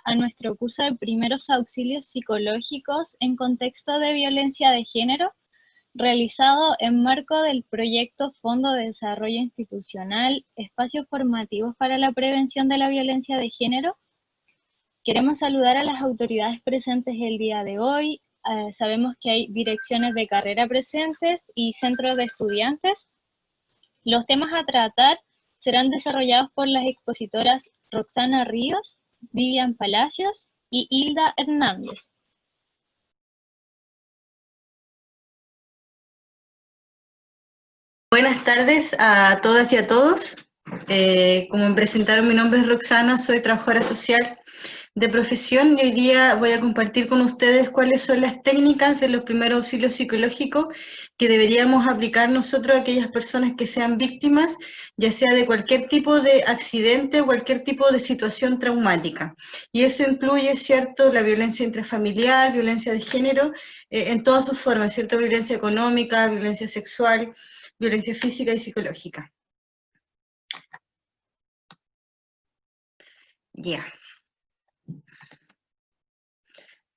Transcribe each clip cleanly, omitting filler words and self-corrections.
a nuestro curso de primeros auxilios psicológicos en contexto de violencia de género, realizado en marco del proyecto Fondo de Desarrollo Institucional, Espacios Formativos para la Prevención de la Violencia de Género. Queremos saludar a las autoridades presentes el día de hoy. Sabemos que hay direcciones de carrera presentes y centros de estudiantes. Los temas a tratar serán desarrollados por las expositoras Roxana Ríos, Vivian Palacios y Hilda Hernández. Buenas tardes a todas y a todos. Como me presentaron, mi nombre es Roxana, soy trabajadora social de profesión y hoy día voy a compartir con ustedes cuáles son las técnicas de los primeros auxilios psicológicos que deberíamos aplicar nosotros a aquellas personas que sean víctimas, ya sea de cualquier tipo de accidente o cualquier tipo de situación traumática. Y eso incluye, ¿cierto?, la violencia intrafamiliar, violencia de género, en todas sus formas, ¿cierto?, violencia económica, violencia sexual, violencia física y psicológica. Ya.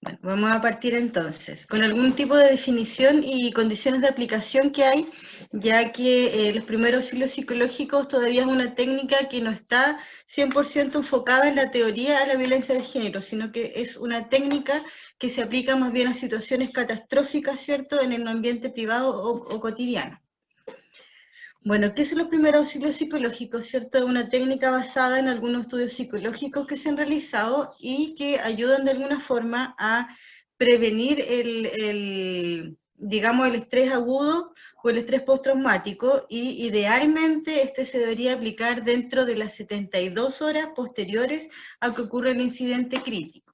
Bueno, vamos a partir entonces con algún tipo de definición y condiciones de aplicación que hay, ya que los primeros auxilios psicológicos todavía es una técnica que no está 100% enfocada en la teoría de la violencia de género, sino que es una técnica que se aplica más bien a situaciones catastróficas, ¿cierto?, en el ambiente privado o cotidiano. Bueno, ¿qué son los primeros auxilios psicológicos? ¿Cierto? Es una técnica basada en algunos estudios psicológicos que se han realizado y que ayudan de alguna forma a prevenir digamos, el estrés agudo o el estrés postraumático, y idealmente este se debería aplicar dentro de las 72 horas posteriores a que ocurra el incidente crítico.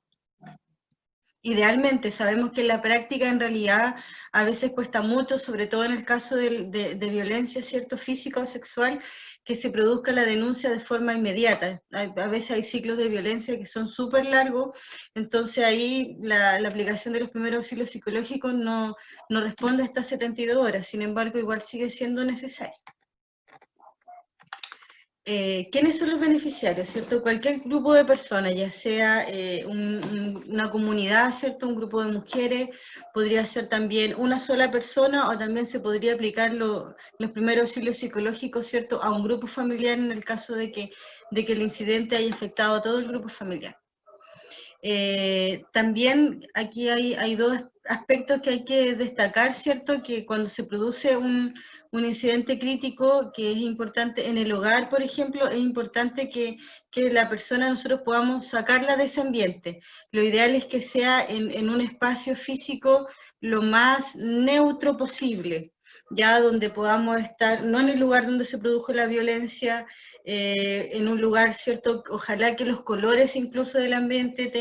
Idealmente, sabemos que en la práctica en realidad a veces cuesta mucho, sobre todo en el caso de violencia, ¿cierto?, física o sexual, que se produzca la denuncia de forma inmediata. A veces hay ciclos de violencia que son súper largos, entonces ahí la aplicación de los primeros auxilios psicológicos no responde a estas 72 horas, sin embargo igual sigue siendo necesario. ¿Quiénes son los beneficiarios? ¿Cierto? Cualquier grupo de personas, ya sea una comunidad, ¿cierto?, un grupo de mujeres, podría ser también una sola persona, o también se podría aplicar los primeros auxilios psicológicos, ¿cierto?, a un grupo familiar en el caso de que el incidente haya afectado a todo el grupo familiar. También aquí hay dos aspectos que hay que destacar, ¿cierto? Que cuando se produce un incidente crítico, que es importante en el hogar, por ejemplo, es importante que la persona nosotros podamos sacarla de ese ambiente. Lo ideal es que sea en un espacio físico lo más neutro posible, ya donde podamos estar, no en el lugar donde se produjo la violencia, en un lugar, ¿cierto? Ojalá que los colores incluso del ambiente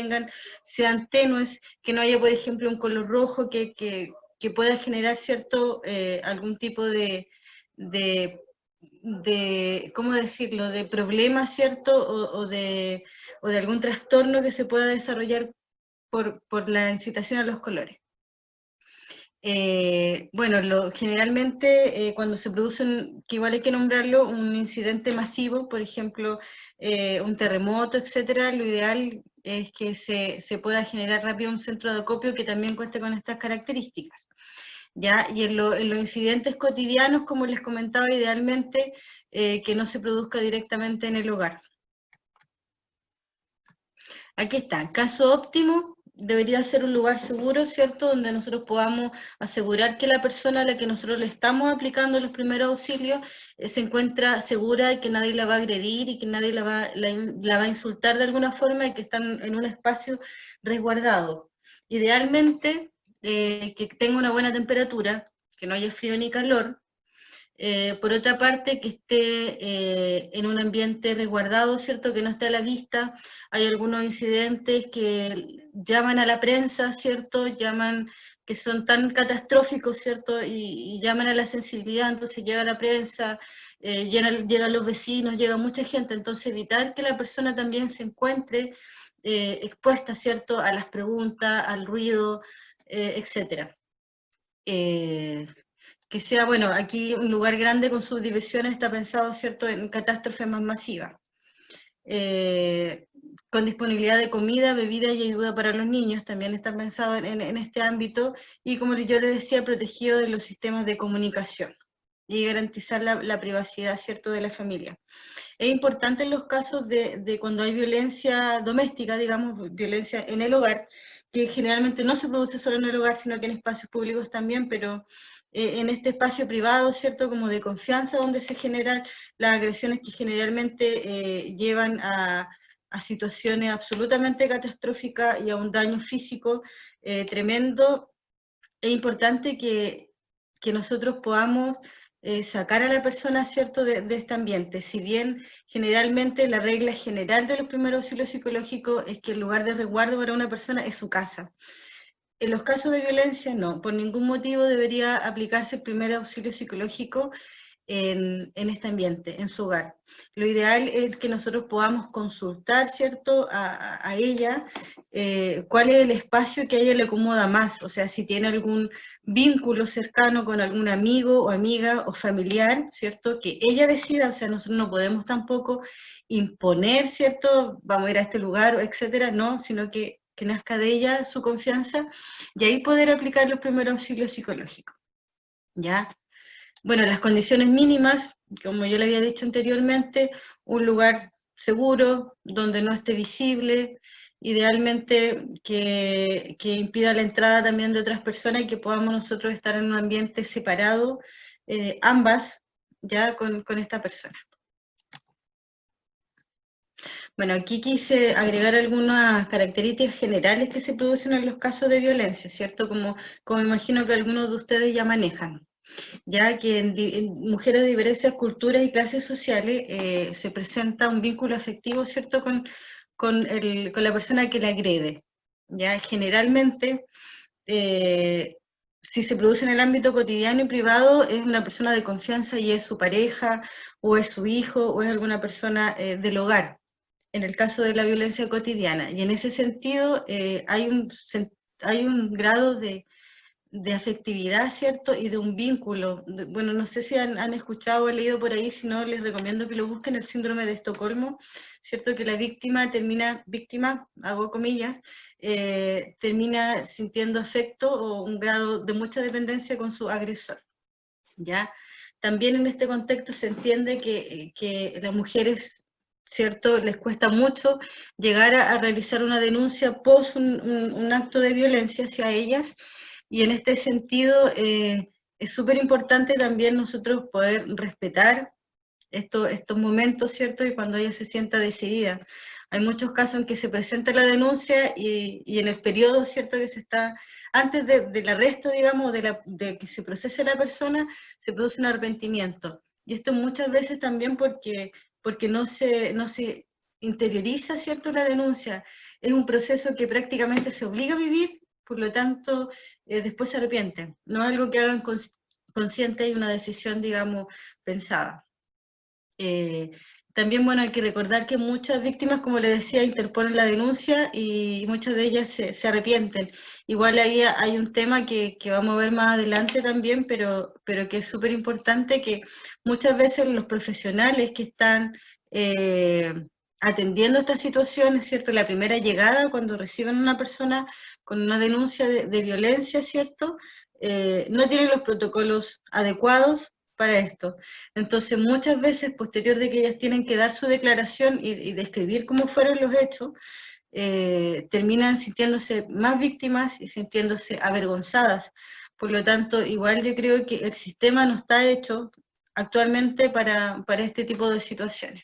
sean tenues, que no haya, por ejemplo, un color rojo que pueda generar, ¿cierto?, algún tipo de, ¿cómo decirlo?, de problema, ¿cierto?, o de algún trastorno que se pueda desarrollar por la incitación a los colores. Bueno, generalmente cuando se produce, que igual hay que nombrarlo, un incidente masivo, por ejemplo, un terremoto, etcétera, lo ideal es que se pueda generar rápido un centro de acopio que también cuente con estas características. ¿Ya? Y en los incidentes cotidianos, como les comentaba, idealmente que no se produzca directamente en el hogar. Aquí está, caso óptimo, debería ser un lugar seguro, ¿cierto?, donde nosotros podamos asegurar que la persona a la que nosotros le estamos aplicando los primeros auxilios se encuentra segura y que nadie la va a agredir y que nadie la va a insultar de alguna forma, y que están en un espacio resguardado. Idealmente, que tenga una buena temperatura, que no haya frío ni calor. Por otra parte, que esté en un ambiente resguardado, ¿cierto?, que no esté a la vista. Hay algunos incidentes que llaman a la prensa, ¿cierto?, que son tan catastróficos, ¿cierto?, y llaman a la sensibilidad, entonces llega la prensa, llegan los vecinos, llega mucha gente, entonces evitar que la persona también se encuentre expuesta, ¿cierto?, a las preguntas, al ruido, etcétera. Que sea, bueno, aquí un lugar grande con subdivisiones está pensado, ¿cierto?, en catástrofes más masivas. con disponibilidad de comida, bebida y ayuda para los niños, también está pensado en este ámbito, y como yo les decía, protegido de los sistemas de comunicación y garantizar la privacidad, ¿cierto?, de la familia. Es importante en los casos de cuando hay violencia doméstica, digamos, violencia en el hogar, que generalmente no se produce solo en el hogar, sino que en espacios públicos también, pero en este espacio privado, ¿cierto?, como de confianza, donde se generan las agresiones que generalmente llevan a situaciones absolutamente catastróficas y a un daño físico tremendo. Es importante que nosotros podamos sacar a la persona, ¿cierto?, de este ambiente. Si bien generalmente la regla general de los primeros auxilios psicológicos es que el lugar de resguardo para una persona es su casa. En los casos de violencia, no, por ningún motivo debería aplicarse el primer auxilio psicológico en este ambiente, en su hogar. Lo ideal es que nosotros podamos consultar, ¿cierto?, a ella cuál es el espacio que a ella le acomoda más, o sea, si tiene algún vínculo cercano con algún amigo o amiga o familiar, ¿cierto?, que ella decida, o sea, nosotros no podemos tampoco imponer, ¿cierto?, vamos a ir a este lugar, etcétera, no, sino que nazca de ella su confianza, y ahí poder aplicar los primeros auxilios psicológicos, ¿ya? Bueno, las condiciones mínimas, como yo le había dicho anteriormente, un lugar seguro, donde no esté visible, idealmente que impida la entrada también de otras personas y que podamos nosotros estar en un ambiente separado, ambas, ya con esta persona. Bueno, aquí quise agregar algunas características generales que se producen en los casos de violencia, ¿cierto? Como imagino que algunos de ustedes ya manejan, ya que en mujeres de diversas culturas y clases sociales se presenta un vínculo afectivo, ¿cierto?, con la persona que la agrede, ya generalmente si se produce en el ámbito cotidiano y privado es una persona de confianza y es su pareja o es su hijo o es alguna persona del hogar, en el caso de la violencia cotidiana. Y en ese sentido hay un grado de afectividad, ¿cierto? Y de un vínculo. Bueno, no sé si han escuchado o leído por ahí, si no, les recomiendo que lo busquen, el síndrome de Estocolmo, ¿cierto? Que la víctima, hago comillas, termina sintiendo afecto o un grado de mucha dependencia con su agresor, ¿ya? También en este contexto se entiende que las mujeres, ¿cierto?, les cuesta mucho llegar a realizar una denuncia post un acto de violencia hacia ellas, y en este sentido es súper importante también nosotros poder respetar estos momentos, ¿cierto?, y cuando ella se sienta decidida. Hay muchos casos en que se presenta la denuncia y en el periodo, ¿cierto?, que se está, antes del arresto, digamos, de que se procese la persona, se produce un arrepentimiento. Y esto muchas veces también porque no se interioriza, ¿cierto?, la denuncia. Es un proceso que prácticamente se obliga a vivir, por lo tanto, después se arrepienten. No es algo que hagan consciente y una decisión, digamos, pensada. También, bueno, hay que recordar que muchas víctimas, como les decía, interponen la denuncia y muchas de ellas se arrepienten. Igual ahí hay un tema que vamos a ver más adelante también, pero que es súper importante, que muchas veces los profesionales que están atendiendo estas situaciones, ¿cierto? La primera llegada, cuando reciben a una persona con una denuncia de violencia, ¿cierto? No tienen los protocolos adecuados para esto. Entonces, muchas veces, posterior de que ellas tienen que dar su declaración y describir cómo fueron los hechos, terminan sintiéndose más víctimas y sintiéndose avergonzadas. Por lo tanto, igual yo creo que el sistema no está hecho actualmente para este tipo de situaciones.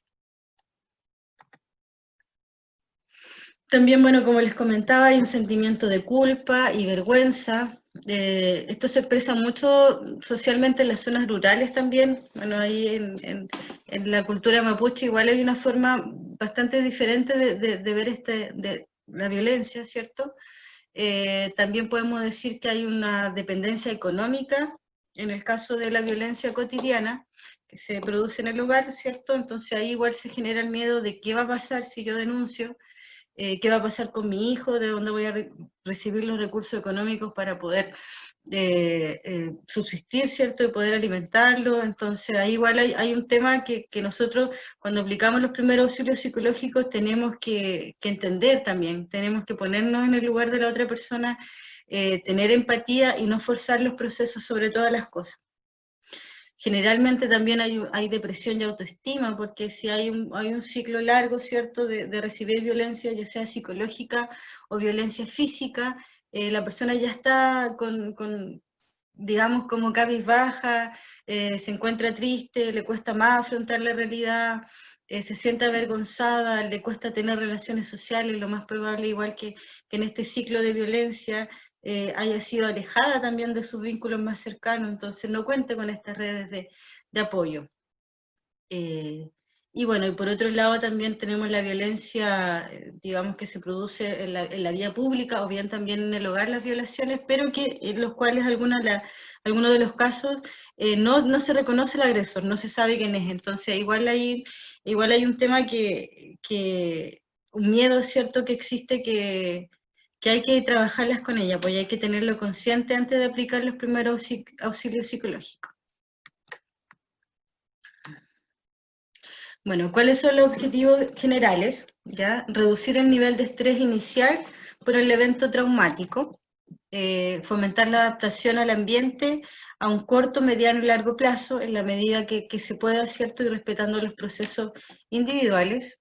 También, bueno, como les comentaba, hay un sentimiento de culpa y vergüenza. Esto se expresa mucho socialmente en las zonas rurales también. Bueno, ahí en la cultura mapuche igual hay una forma bastante diferente de ver la violencia, ¿cierto? También podemos decir que hay una dependencia económica en el caso de la violencia cotidiana que se produce en el hogar, ¿cierto? Entonces ahí igual se genera el miedo de qué va a pasar si yo denuncio. qué va a pasar con mi hijo, de dónde voy a recibir los recursos económicos para poder subsistir, ¿cierto? Y poder alimentarlo. Entonces, ahí igual hay un tema que nosotros, cuando aplicamos los primeros auxilios psicológicos, tenemos que entender también, tenemos que ponernos en el lugar de la otra persona, tener empatía y no forzar los procesos sobre todas las cosas. Generalmente también hay depresión y autoestima, porque si hay un ciclo largo, ¿cierto?, de recibir violencia, ya sea psicológica o violencia física, la persona ya está digamos, como cabizbaja, se encuentra triste, le cuesta más afrontar la realidad, se siente avergonzada, le cuesta tener relaciones sociales, lo más probable, igual que en este ciclo de violencia, haya sido alejada también de sus vínculos más cercanos, entonces no cuenta con estas redes de apoyo. Y bueno, y por otro lado también tenemos la violencia, digamos, que se produce en la vía pública, o bien también en el hogar las violaciones, pero que en los cuales algunos de los casos no se reconoce el agresor, no se sabe quién es. Entonces igual hay un tema un miedo, ¿cierto?, que existe, que hay que trabajarlas con ella, pues hay que tenerlo consciente antes de aplicar los primeros auxilios psicológicos. Bueno, ¿cuáles son los objetivos generales? ¿Ya? Reducir el nivel de estrés inicial por el evento traumático, fomentar la adaptación al ambiente a un corto, mediano y largo plazo, en la medida que se pueda, ¿cierto?, y respetando los procesos individuales,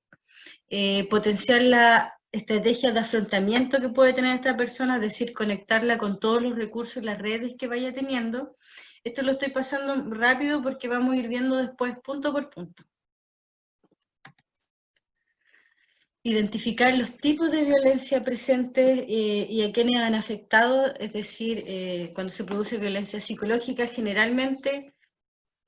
potenciar la estrategia de afrontamiento que puede tener esta persona, es decir, conectarla con todos los recursos y las redes que vaya teniendo. Esto lo estoy pasando rápido porque vamos a ir viendo después punto por punto. Identificar los tipos de violencia presentes y a quienes han afectado, es decir, cuando se produce violencia psicológica, generalmente,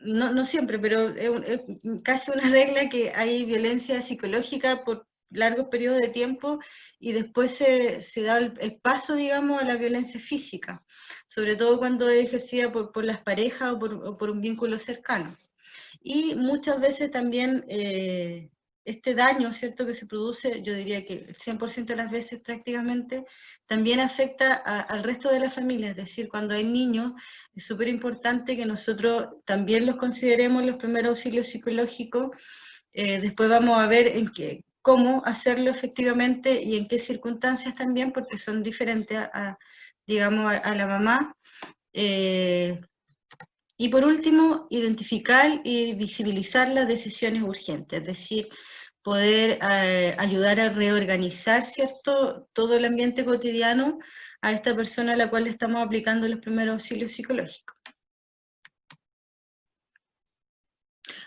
no siempre, pero es casi una regla que hay violencia psicológica por largos periodos de tiempo y después se da el paso, digamos, a la violencia física, sobre todo cuando es ejercida por las parejas o por un vínculo cercano. Y muchas veces también este daño, ¿cierto?, que se produce, yo diría que el 100% de las veces prácticamente, también afecta al resto de la familia. Es decir, cuando hay niños, es súper importante que nosotros también los consideremos los primeros auxilios psicológicos. Después vamos a ver cómo hacerlo efectivamente y en qué circunstancias también, porque son diferentes digamos, a la mamá. Y por último, identificar y visibilizar las decisiones urgentes, es decir, poder ayudar a reorganizar, ¿cierto?, todo el ambiente cotidiano a esta persona a la cual le estamos aplicando los primeros auxilios psicológicos.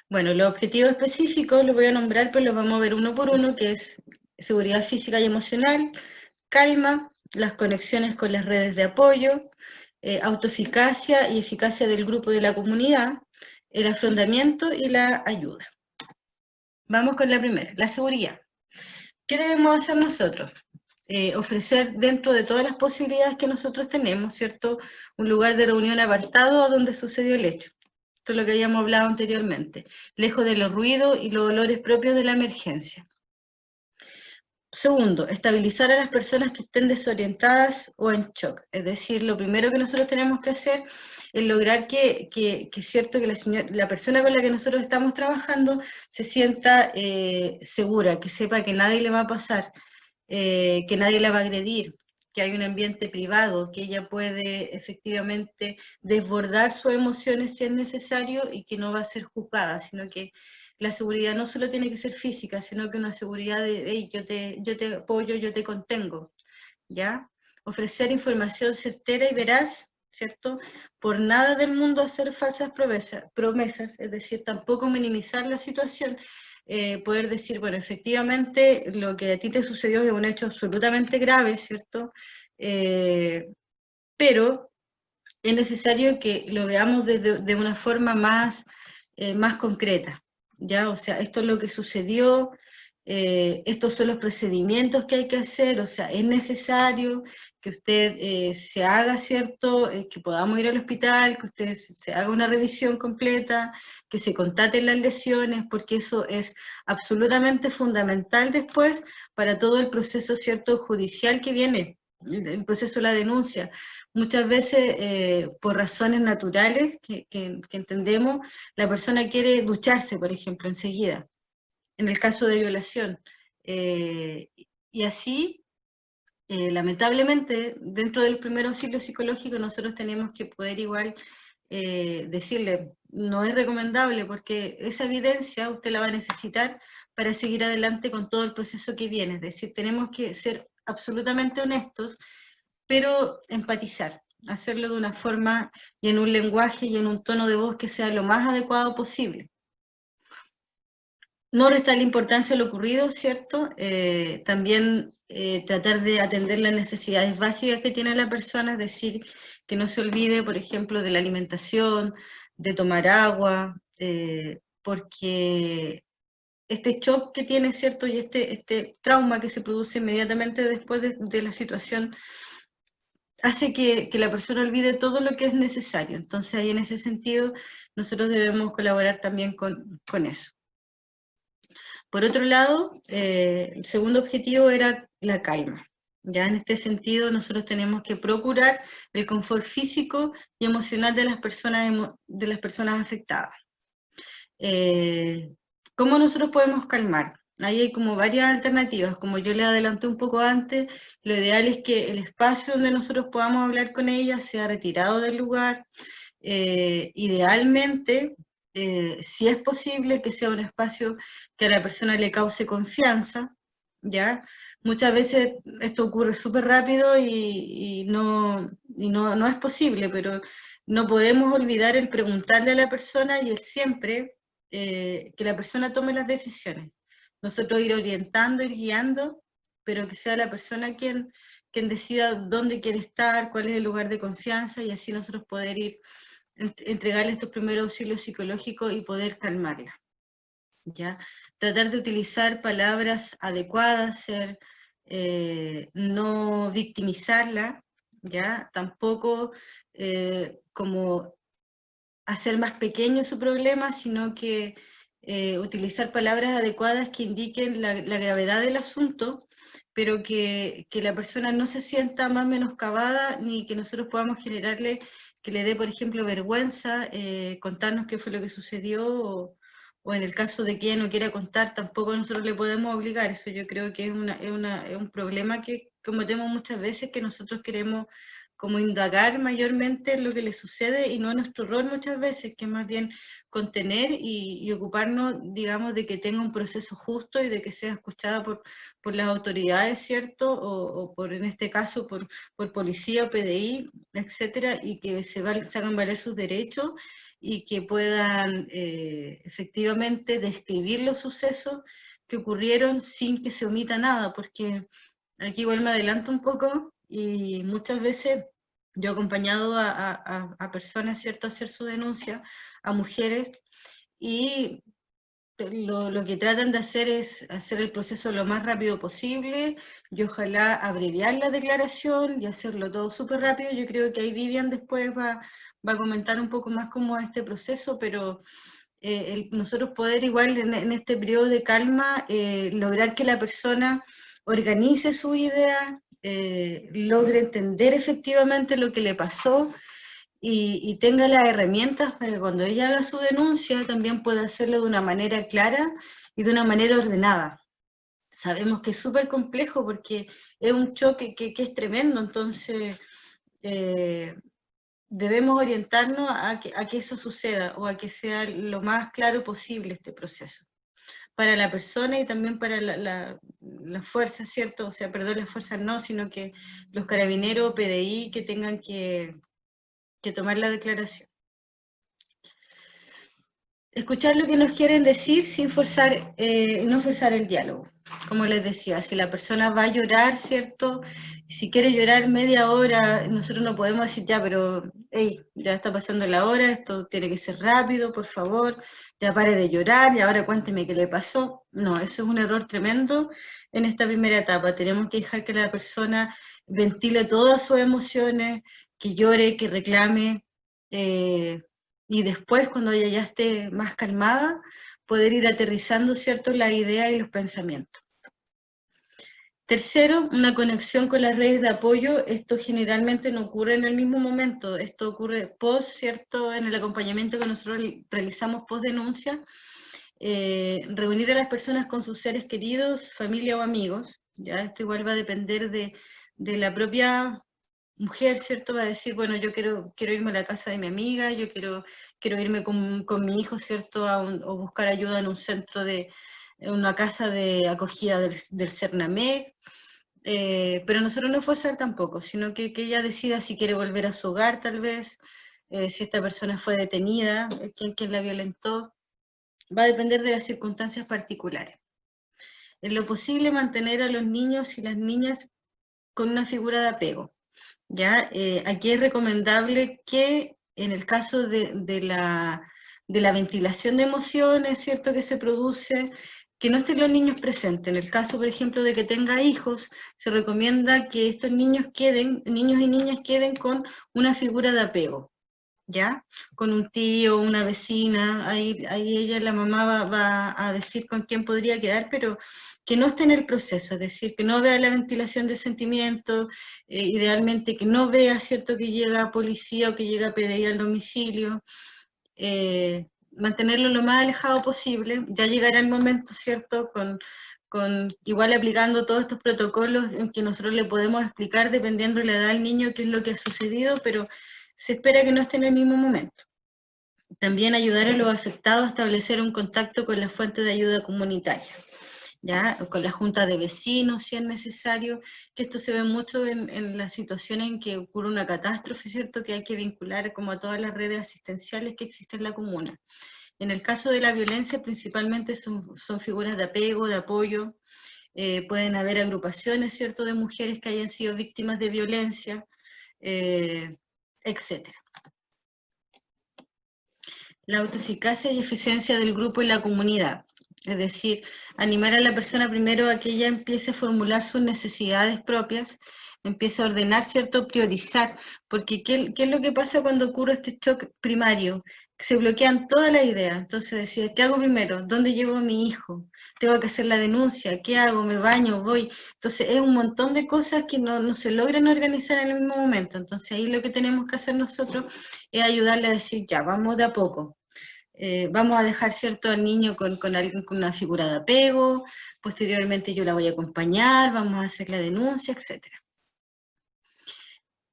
Bueno, los objetivos específicos los voy a nombrar, pero los vamos a ver uno por uno, que es seguridad física y emocional, calma, las conexiones con las redes de apoyo, autoeficacia y eficacia del grupo de la comunidad, el afrontamiento y la ayuda. Vamos con la primera, la seguridad. ¿Qué debemos hacer nosotros? Ofrecer dentro de todas las posibilidades que nosotros tenemos, ¿cierto?, un lugar de reunión apartado a donde sucedió el hecho. Esto es lo que habíamos hablado anteriormente, lejos de los ruidos y los olores propios de la emergencia. Segundo, estabilizar a las personas que estén desorientadas o en shock. Es decir, lo primero que nosotros tenemos que hacer es lograr que es cierto que la persona con la que nosotros estamos trabajando se sienta segura, que sepa que nadie le va a pasar, que nadie la va a agredir, que hay un ambiente privado, que ella puede efectivamente desbordar sus emociones si es necesario y que no va a ser juzgada, sino que la seguridad no solo tiene que ser física, sino que una seguridad de, hey, yo te apoyo, yo te contengo, ¿ya? Ofrecer información certera y veraz, ¿cierto? Por nada del mundo hacer falsas promesas, es decir, tampoco minimizar la situación, poder decir, bueno, efectivamente lo que a ti te sucedió es un hecho absolutamente grave, ¿cierto? Pero es necesario que lo veamos de una forma más concreta, ¿ya? O sea, esto es lo que sucedió, estos son los procedimientos que hay que hacer, o sea, es necesario que usted se haga, ¿cierto?, que podamos ir al hospital, que usted se haga una revisión completa, que se constaten las lesiones, porque eso es absolutamente fundamental después para todo el proceso, ¿cierto?, judicial que viene, el proceso de la denuncia. Muchas veces, por razones naturales que entendemos, la persona quiere ducharse, por ejemplo, enseguida, en el caso de violación. Y así, lamentablemente, dentro del primer auxilio psicológico, nosotros tenemos que poder igual decirle, no es recomendable, porque esa evidencia usted la va a necesitar para seguir adelante con todo el proceso que viene. Es decir, tenemos que ser absolutamente honestos, pero empatizar, hacerlo de una forma y en un lenguaje y en un tono de voz que sea lo más adecuado posible. No restar la importancia a lo ocurrido, ¿cierto? También tratar de atender las necesidades básicas que tiene la persona, es decir, que no se olvide, por ejemplo, de la alimentación, de tomar agua, porque este shock que tiene, ¿cierto? Y este trauma que se produce inmediatamente después de la situación hace que la persona olvide todo lo que es necesario. Entonces, ahí en ese sentido, nosotros debemos colaborar también con eso. Por otro lado, el segundo objetivo era la calma. Ya en este sentido, nosotros tenemos que procurar el confort físico y emocional de las personas afectadas. ¿Cómo nosotros podemos calmar? Ahí hay como varias alternativas. Como yo le adelanté un poco antes, lo ideal es que el espacio donde nosotros podamos hablar con ella sea retirado del lugar. Idealmente, si es posible, que sea un espacio que a la persona le cause confianza, ¿ya? Muchas veces esto ocurre súper rápido y no es posible, pero no podemos olvidar el preguntarle a la persona y el siempre que la persona tome las decisiones. Nosotros ir orientando, ir guiando, pero que sea la persona quien decida dónde quiere estar, cuál es el lugar de confianza, y así nosotros poder ir entregarle estos primeros auxilios psicológicos y poder calmarla. ¿Ya? Tratar de utilizar palabras adecuadas, no victimizarla, ¿ya? Tampoco como hacer más pequeño su problema, sino que utilizar palabras adecuadas que indiquen la gravedad del asunto, pero que la persona no se sienta más menoscabada, ni que nosotros podamos generarle que le dé, por ejemplo, vergüenza contarnos qué fue lo que sucedió, o en el caso de que ella no quiera contar, tampoco nosotros le podemos obligar. Eso yo creo que es un problema que cometemos muchas veces, que nosotros queremos como indagar mayormente en lo que le sucede, y no es nuestro rol muchas veces, que más bien contener y ocuparnos, digamos, de que tenga un proceso justo y de que sea escuchada por las autoridades, ¿cierto? O por, en este caso, por policía o PDI, etcétera, y que se hagan valer sus derechos y que puedan efectivamente describir los sucesos que ocurrieron sin que se omita nada, porque aquí igual me adelanto un poco, y muchas veces yo he acompañado a personas, ¿cierto?, a hacer su denuncia, a mujeres, y lo que tratan de hacer es hacer el proceso lo más rápido posible, y ojalá abreviar la declaración y hacerlo todo súper rápido. Yo creo que ahí Vivian después va a comentar un poco más cómo es este proceso, pero nosotros poder igual en este periodo de calma lograr que la persona organice su idea, logre entender efectivamente lo que le pasó, y tenga las herramientas para que cuando ella haga su denuncia también pueda hacerlo de una manera clara y de una manera ordenada. Sabemos que es súper complejo porque es un choque que es tremendo, entonces debemos orientarnos a que eso suceda, o a que sea lo más claro posible este proceso, para la persona y también para la fuerza, ¿cierto? O sea, perdón, las fuerzas no, sino que los carabineros, PDI, que tengan que tomar la declaración. Escuchar lo que nos quieren decir sin forzar, no forzar el diálogo. Como les decía, si la persona va a llorar, ¿cierto? Si quiere llorar media hora, nosotros no podemos decir ya, pero hey, ya está pasando la hora, esto tiene que ser rápido, por favor, ya pare de llorar y ahora cuénteme qué le pasó. No, eso es un error tremendo en esta primera etapa. Tenemos que dejar que la persona ventile todas sus emociones, que llore, que reclame, y después, cuando ella ya esté más calmada, poder ir aterrizando, ¿cierto?, las ideas y los pensamientos. Tercero, una conexión con las redes de apoyo. Esto generalmente no ocurre en el mismo momento, esto ocurre post, ¿cierto?, en el acompañamiento que nosotros realizamos post denuncia. Reunir a las personas con sus seres queridos, familia o amigos, ya esto igual va a depender de la propia mujer, ¿cierto? Va a decir, bueno, yo quiero irme a la casa de mi amiga, yo quiero irme con mi hijo, ¿cierto? O buscar ayuda en un centro en una casa de acogida del Cernamec, pero nosotros no forzar tampoco, sino que ella decida si quiere volver a su hogar, tal vez, si esta persona fue detenida, quién la violentó, va a depender de las circunstancias particulares. En lo posible, mantener a los niños y las niñas con una figura de apego. ¿Ya? Aquí es recomendable que en el caso de la ventilación de emociones, ¿cierto?, que se produce, que no estén los niños presentes. En el caso, por ejemplo, de que tenga hijos, se recomienda que estos niños y niñas queden con una figura de apego, ¿ya? Con un tío, una vecina, ahí ella, la mamá, va a decir con quién podría quedar, pero que no esté en el proceso, es decir, que no vea la ventilación de sentimientos, idealmente que no vea, ¿cierto?, que llega policía o que llega PDI al domicilio, mantenerlo lo más alejado posible. Ya llegará el momento, ¿cierto?, igual aplicando todos estos protocolos en que nosotros le podemos explicar, dependiendo de la edad del niño, qué es lo que ha sucedido, pero se espera que no esté en el mismo momento. También ayudar a los afectados a establecer un contacto con la fuente de ayuda comunitaria, ¿ya? Con la junta de vecinos, si es necesario, que esto se ve mucho en las situaciones en que ocurre una catástrofe, ¿cierto?, que hay que vincular como a todas las redes asistenciales que existen en la comuna. En el caso de la violencia, principalmente son figuras de apego, de apoyo, pueden haber agrupaciones, ¿cierto?, de mujeres que hayan sido víctimas de violencia, etcétera. La autoeficacia y eficiencia del grupo y la comunidad. Es decir, animar a la persona primero a que ella empiece a formular sus necesidades propias, empiece a ordenar, ¿cierto?, priorizar, porque ¿qué es lo que pasa cuando ocurre este shock primario? Se bloquean todas las ideas, entonces decir, ¿qué hago primero? ¿Dónde llevo a mi hijo? Tengo que hacer la denuncia, ¿qué hago? ¿Me baño? ¿Voy? Entonces es un montón de cosas que no se logran organizar en el mismo momento, entonces ahí lo que tenemos que hacer nosotros es ayudarle a decir, ya, vamos de a poco. Vamos a dejar, ¿cierto?, al niño con alguien con una figura de apego, posteriormente yo la voy a acompañar, vamos a hacer la denuncia, etc.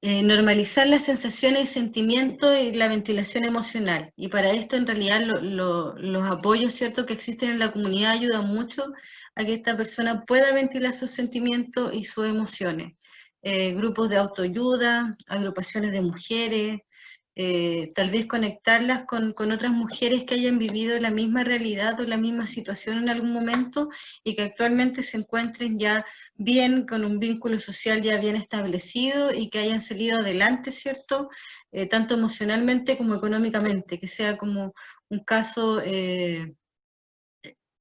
Normalizar las sensaciones y sentimientos y la ventilación emocional. Y para esto, en realidad, los apoyos, ¿cierto?, que existen en la comunidad ayudan mucho a que esta persona pueda ventilar sus sentimientos y sus emociones. Grupos de autoayuda, agrupaciones de mujeres, tal vez conectarlas con otras mujeres que hayan vivido la misma realidad o la misma situación en algún momento y que actualmente se encuentren ya bien, con un vínculo social ya bien establecido y que hayan salido adelante, ¿cierto? Tanto emocionalmente como económicamente, que sea como un caso,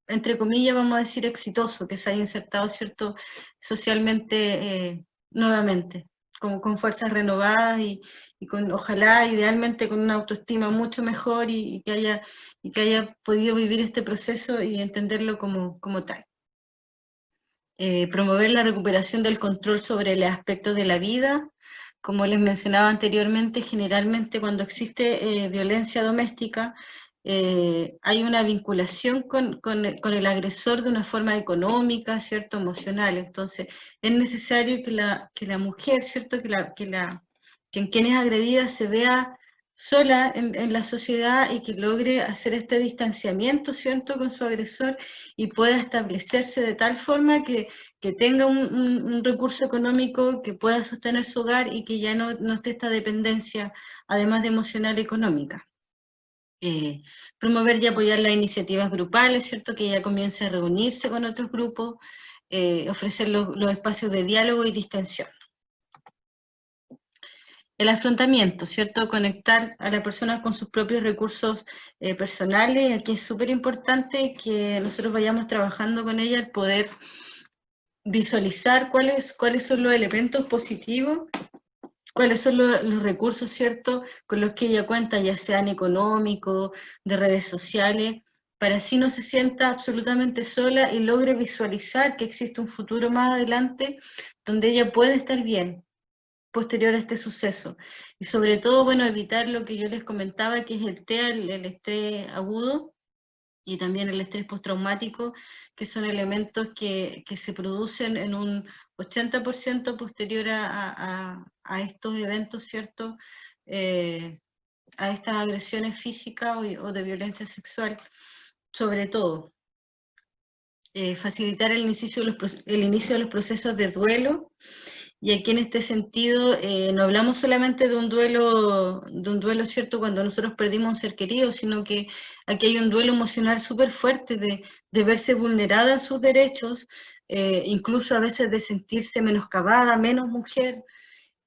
entre comillas, vamos a decir, exitoso, que se haya insertado, ¿cierto?, socialmente nuevamente, con fuerzas renovadas y ojalá, idealmente, con una autoestima mucho mejor y que haya podido vivir este proceso y entenderlo como tal. Promover la recuperación del control sobre los aspectos de la vida. Como les mencionaba anteriormente, generalmente cuando existe violencia doméstica, hay una vinculación con el agresor de una forma económica, ¿cierto?, emocional. Entonces, es necesario que la mujer, ¿cierto?, que en quien es agredida se vea sola en la sociedad y que logre hacer este distanciamiento, ¿cierto?, con su agresor y pueda establecerse de tal forma que tenga un recurso económico, que pueda sostener su hogar y que ya no esté esta dependencia, además de emocional, económica. Promover y apoyar las iniciativas grupales, ¿cierto? Que ella comience a reunirse con otros grupos, ofrecer los espacios de diálogo y distensión. El afrontamiento, ¿cierto? Conectar a la persona con sus propios recursos personales. Aquí es súper importante que nosotros vayamos trabajando con ella, el poder visualizar cuáles son los elementos positivos, cuáles son los recursos, ¿cierto?, con los que ella cuenta, ya sean económicos, de redes sociales, para así no se sienta absolutamente sola y logre visualizar que existe un futuro más adelante donde ella puede estar bien posterior a este suceso. Y sobre todo, bueno, evitar lo que yo les comentaba, que es el TEA, el estrés agudo, y también el estrés postraumático, que son elementos que se producen en un 80% posterior a estos eventos, ¿cierto? A estas agresiones físicas o de violencia sexual, sobre todo. Facilitar el inicio de los procesos de duelo. Y aquí en este sentido no hablamos solamente de un duelo, ¿cierto?, cuando nosotros perdimos a un ser querido, sino que aquí hay un duelo emocional súper fuerte de verse vulnerada en sus derechos, incluso a veces de sentirse menoscabada, menos mujer,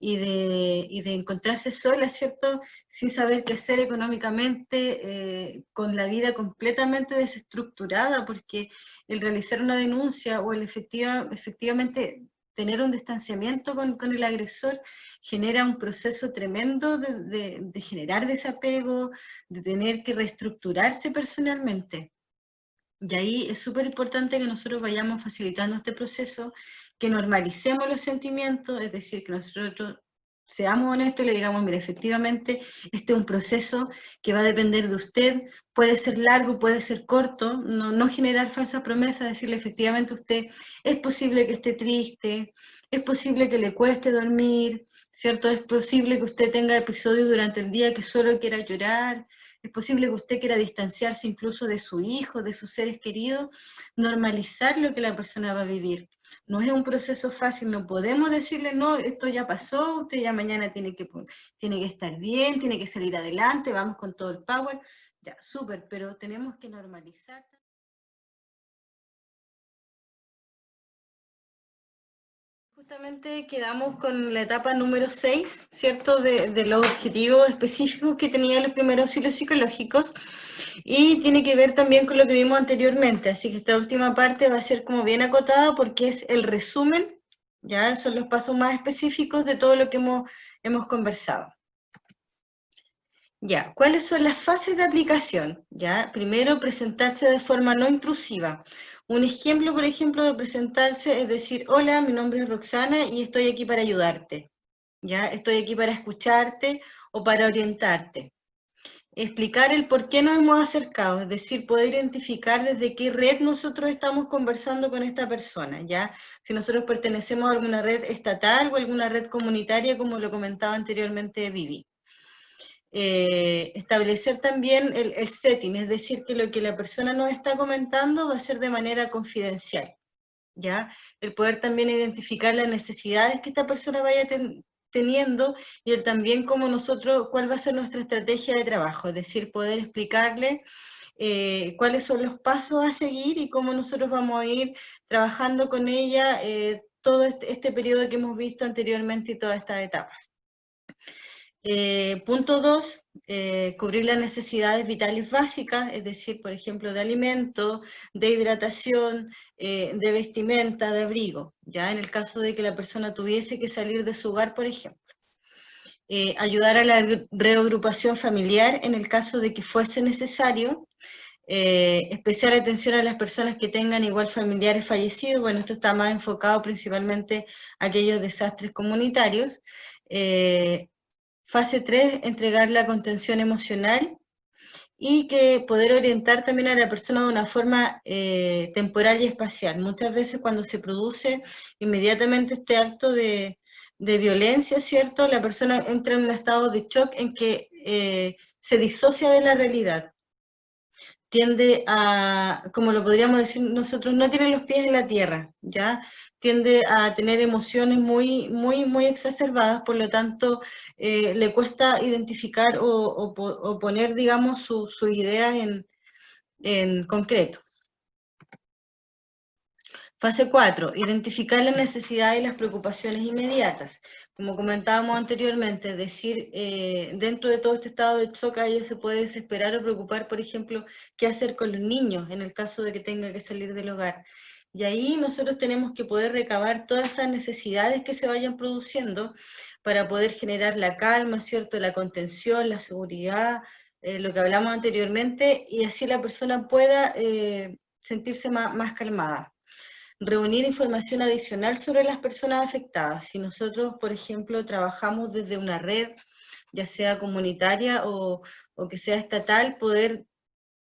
y de encontrarse sola, ¿cierto?, sin saber qué hacer económicamente, con la vida completamente desestructurada, porque el realizar una denuncia o el efectivamente tener un distanciamiento con el agresor genera un proceso tremendo de generar desapego, de tener que reestructurarse personalmente. Y ahí es súper importante que nosotros vayamos facilitando este proceso, que normalicemos los sentimientos, es decir, que nosotros seamos honestos y le digamos, mira, efectivamente, este es un proceso que va a depender de usted, puede ser largo, puede ser corto, no generar falsas promesas, decirle, efectivamente, usted es posible que esté triste, es posible que le cueste dormir, ¿cierto? Es posible que usted tenga episodios durante el día que solo quiera llorar, es posible que usted quiera distanciarse incluso de su hijo, de sus seres queridos, normalizar lo que la persona va a vivir. No es un proceso fácil, no podemos decirle, no, esto ya pasó, usted ya mañana tiene que estar bien, tiene que salir adelante, vamos con todo el power, ya, súper, pero tenemos que normalizar. Justamente quedamos con la etapa número 6, ¿cierto?, de los objetivos específicos que tenían los primeros auxilios psicológicos, y tiene que ver también con lo que vimos anteriormente, así que esta última parte va a ser como bien acotada porque es el resumen, ya son los pasos más específicos de todo lo que hemos conversado. Ya, ¿cuáles son las fases de aplicación? Ya, primero, presentarse de forma no intrusiva. Un ejemplo, por ejemplo, de presentarse es decir, hola, mi nombre es Roxana y estoy aquí para ayudarte. Ya, estoy aquí para escucharte o para orientarte. Explicar el por qué nos hemos acercado, es decir, poder identificar desde qué red nosotros estamos conversando con esta persona, ¿ya? Si nosotros pertenecemos a alguna red estatal o alguna red comunitaria, como lo comentaba anteriormente Vivi. Establecer también el setting, es decir, que lo que la persona nos está comentando va a ser de manera confidencial, ¿ya? El poder también identificar las necesidades que esta persona vaya teniendo y el también cómo nosotros, cuál va a ser nuestra estrategia de trabajo, es decir, poder explicarle cuáles son los pasos a seguir y cómo nosotros vamos a ir trabajando con ella todo este periodo que hemos visto anteriormente y todas estas etapas. Punto 2, cubrir las necesidades vitales básicas, es decir, por ejemplo, de alimento, de hidratación, de vestimenta, de abrigo, ya en el caso de que la persona tuviese que salir de su hogar, por ejemplo. Ayudar a la reagrupación familiar en el caso de que fuese necesario, especial atención a las personas que tengan igual familiares fallecidos, bueno, esto está más enfocado principalmente a aquellos desastres comunitarios. Fase 3, entregar la contención emocional y que poder orientar también a la persona de una forma temporal y espacial. Muchas veces cuando se produce inmediatamente este acto de violencia, ¿cierto?, la persona entra en un estado de shock en que se disocia de la realidad. tiende a, como lo podríamos decir nosotros, no tiene los pies en la tierra, ¿ya? Tiende a tener emociones muy exacerbadas, por lo tanto, le cuesta identificar o poner, digamos, sus ideas en concreto. Fase 4, identificar las necesidades y las preocupaciones inmediatas. Como comentábamos anteriormente, es decir, dentro de todo este estado de shock, ella se puede desesperar o preocupar, por ejemplo, qué hacer con los niños en el caso de que tenga que salir del hogar. Y ahí nosotros tenemos que poder recabar todas esas necesidades que se vayan produciendo para poder generar la calma, ¿cierto? La contención, la seguridad, lo que hablamos anteriormente, y así la persona pueda sentirse más calmada. Reunir información adicional sobre las personas afectadas. Si nosotros, por ejemplo, trabajamos desde una red, ya sea comunitaria o que sea estatal, poder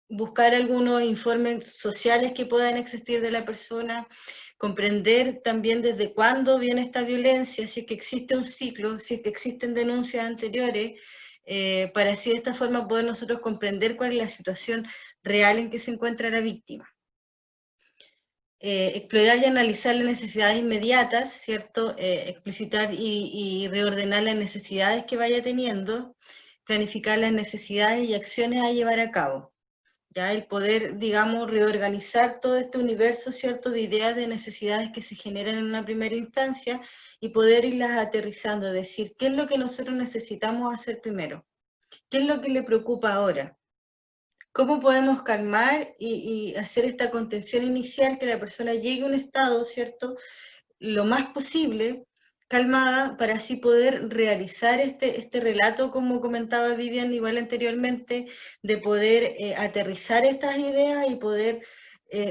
buscar algunos informes sociales que puedan existir de la persona, comprender también desde cuándo viene esta violencia, si es que existe un ciclo, si es que existen denuncias anteriores, para así de esta forma poder nosotros comprender cuál es la situación real en que se encuentra la víctima. Explorar y analizar las necesidades inmediatas, ¿cierto? Explicitar y reordenar las necesidades que vaya teniendo, planificar las necesidades y acciones a llevar a cabo. Ya el poder, digamos, reorganizar todo este universo, ¿cierto?, de ideas, de necesidades que se generan en una primera instancia y poder irlas aterrizando, decir, ¿qué es lo que nosotros necesitamos hacer primero? ¿Qué es lo que le preocupa ahora? ¿Cómo podemos calmar y hacer esta contención inicial, que la persona llegue a un estado, ¿cierto?, lo más posible calmada, para así poder realizar este relato, como comentaba Vivian igual anteriormente, de poder aterrizar estas ideas y poder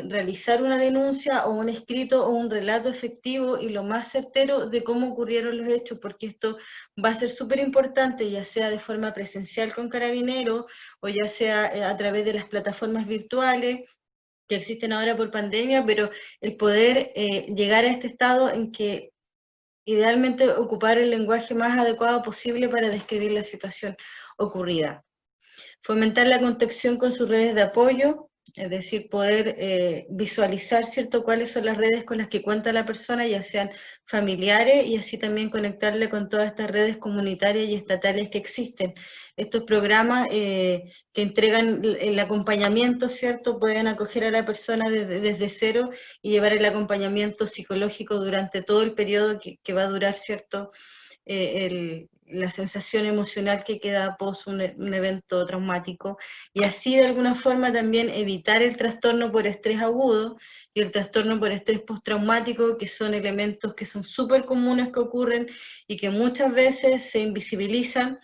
realizar una denuncia o un escrito o un relato efectivo y lo más certero de cómo ocurrieron los hechos, porque esto va a ser súper importante, ya sea de forma presencial con Carabineros o ya sea a través de las plataformas virtuales que existen ahora por pandemia, pero el poder llegar a este estado en que idealmente ocupar el lenguaje más adecuado posible para describir la situación ocurrida. Fomentar la contención con sus redes de apoyo, es decir, poder visualizar, ¿cierto?, cuáles son las redes con las que cuenta la persona, ya sean familiares, y así también conectarle con todas estas redes comunitarias y estatales que existen. Estos programas que entregan el acompañamiento, ¿cierto?, pueden acoger a la persona desde cero y llevar el acompañamiento psicológico durante todo el periodo que va a durar, ¿cierto?, la sensación emocional que queda post un evento traumático, y así de alguna forma también evitar el trastorno por estrés agudo y el trastorno por estrés postraumático, que son elementos que son súper comunes que ocurren y que muchas veces se invisibilizan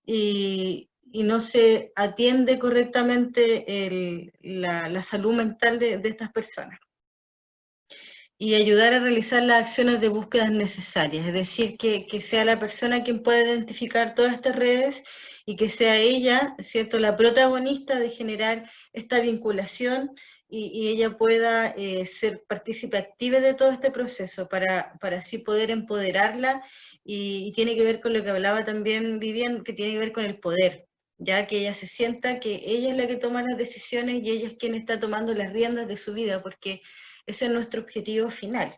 y no se atiende correctamente la salud mental de estas personas. Y ayudar a realizar las acciones de búsquedas necesarias, es decir, que sea la persona quien pueda identificar todas estas redes y que sea ella, ¿cierto?, la protagonista de generar esta vinculación y ella pueda ser partícipe activa de todo este proceso para así poder empoderarla y tiene que ver con lo que hablaba también Vivian, que tiene que ver con el poder, ya que ella se sienta que ella es la que toma las decisiones y ella es quien está tomando las riendas de su vida, porque ese es nuestro objetivo final.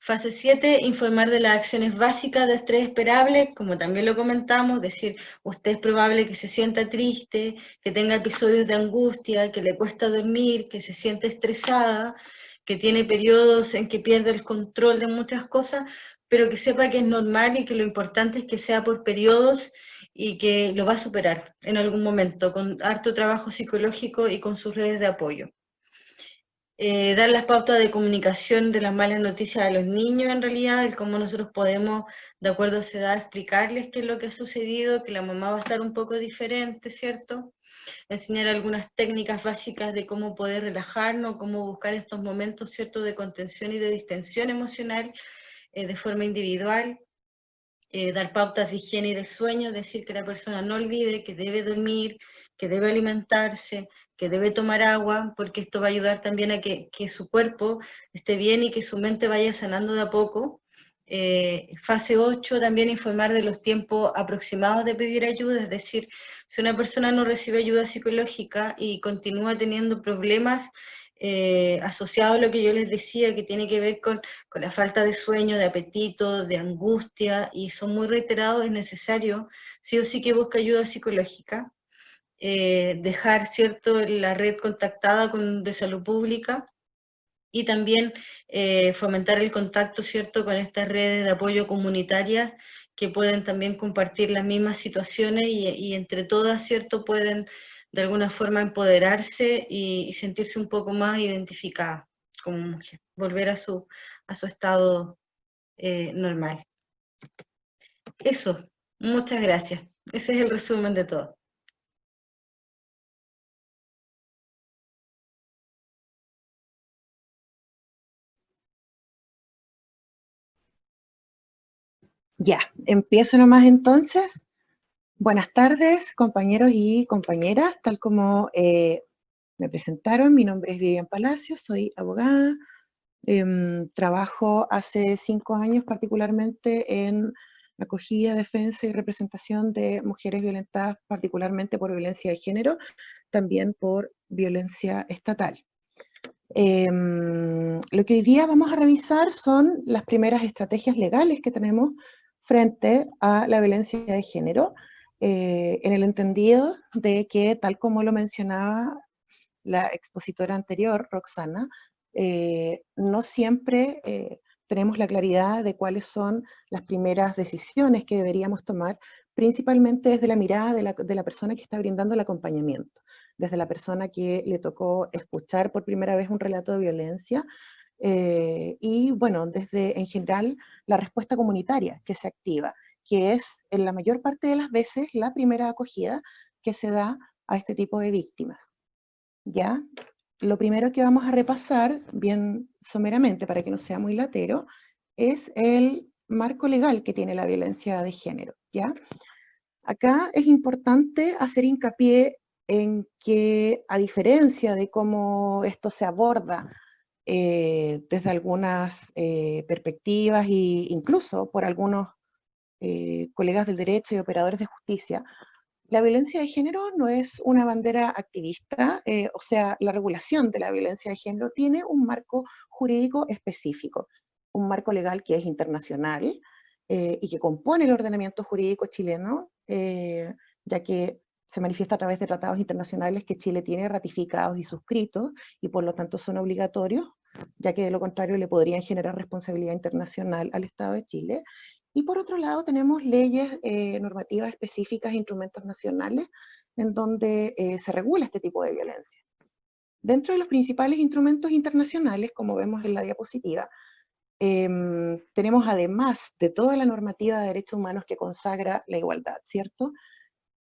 Fase 7, informar de las acciones básicas de estrés esperable, como también lo comentamos, decir, usted es probable que se sienta triste, que tenga episodios de angustia, que le cuesta dormir, que se siente estresada, que tiene periodos en que pierde el control de muchas cosas, pero que sepa que es normal y que lo importante es que sea por periodos y que lo va a superar en algún momento, con harto trabajo psicológico y con sus redes de apoyo. Dar las pautas de comunicación de las malas noticias a los niños, en realidad, el cómo nosotros podemos, de acuerdo a su edad, explicarles qué es lo que ha sucedido, que la mamá va a estar un poco diferente, ¿cierto? Enseñar algunas técnicas básicas de cómo poder relajarnos, cómo buscar estos momentos, ¿cierto?, de contención y de distensión emocional de forma individual. Dar pautas de higiene y de sueño, decir que la persona no olvide que debe dormir, que debe alimentarse, que debe tomar agua, porque esto va a ayudar también a que su cuerpo esté bien y que su mente vaya sanando de a poco, Fase 8, también informar de los tiempos aproximados de pedir ayuda, es decir, si una persona no recibe ayuda psicológica y continúa teniendo problemas asociados a lo que yo les decía, que tiene que ver con la falta de sueño, de apetito, de angustia, y son muy reiterados, es necesario sí o sí que busque ayuda psicológica. Dejar, ¿cierto?, la red contactada de salud pública, y también fomentar el contacto, ¿cierto?, con estas redes de apoyo comunitarias que pueden también compartir las mismas situaciones y entre todas, ¿cierto?, pueden de alguna forma empoderarse y sentirse un poco más identificadas como mujer, volver a su estado normal. Eso, muchas gracias. Ese es el resumen de todo. Ya, empiezo nomás entonces. Buenas tardes, compañeros y compañeras. Tal como me presentaron, mi nombre es Vivian Palacios, soy abogada. Trabajo hace 5 años particularmente en acogida, defensa y representación de mujeres violentadas, particularmente por violencia de género, también por violencia estatal. Lo que hoy día vamos a revisar son las primeras estrategias legales que tenemos frente a la violencia de género, en el entendido de que, tal como lo mencionaba la expositora anterior, Roxana, no siempre tenemos la claridad de cuáles son las primeras decisiones que deberíamos tomar, principalmente desde la mirada de la persona que está brindando el acompañamiento, desde la persona que le tocó escuchar por primera vez un relato de violencia, y bueno, desde en general la respuesta comunitaria que se activa, que es en la mayor parte de las veces la primera acogida que se da a este tipo de víctimas. ¿Ya? Lo primero que vamos a repasar, bien someramente para que no sea muy latero, es el marco legal que tiene la violencia de género, ¿ya? Acá es importante hacer hincapié en que, a diferencia de cómo esto se aborda desde algunas perspectivas e incluso por algunos colegas del derecho y operadores de justicia, la violencia de género no es una bandera activista, o sea, la regulación de la violencia de género tiene un marco jurídico específico, un marco legal que es internacional y que compone el ordenamiento jurídico chileno, ya que se manifiesta a través de tratados internacionales que Chile tiene ratificados y suscritos, y por lo tanto son obligatorios, ya que de lo contrario le podrían generar responsabilidad internacional al Estado de Chile. Y por otro lado tenemos leyes normativas específicas, instrumentos nacionales, en donde se regula este tipo de violencia. Dentro de los principales instrumentos internacionales, como vemos en la diapositiva, tenemos, además de toda la normativa de derechos humanos que consagra la igualdad, ¿cierto?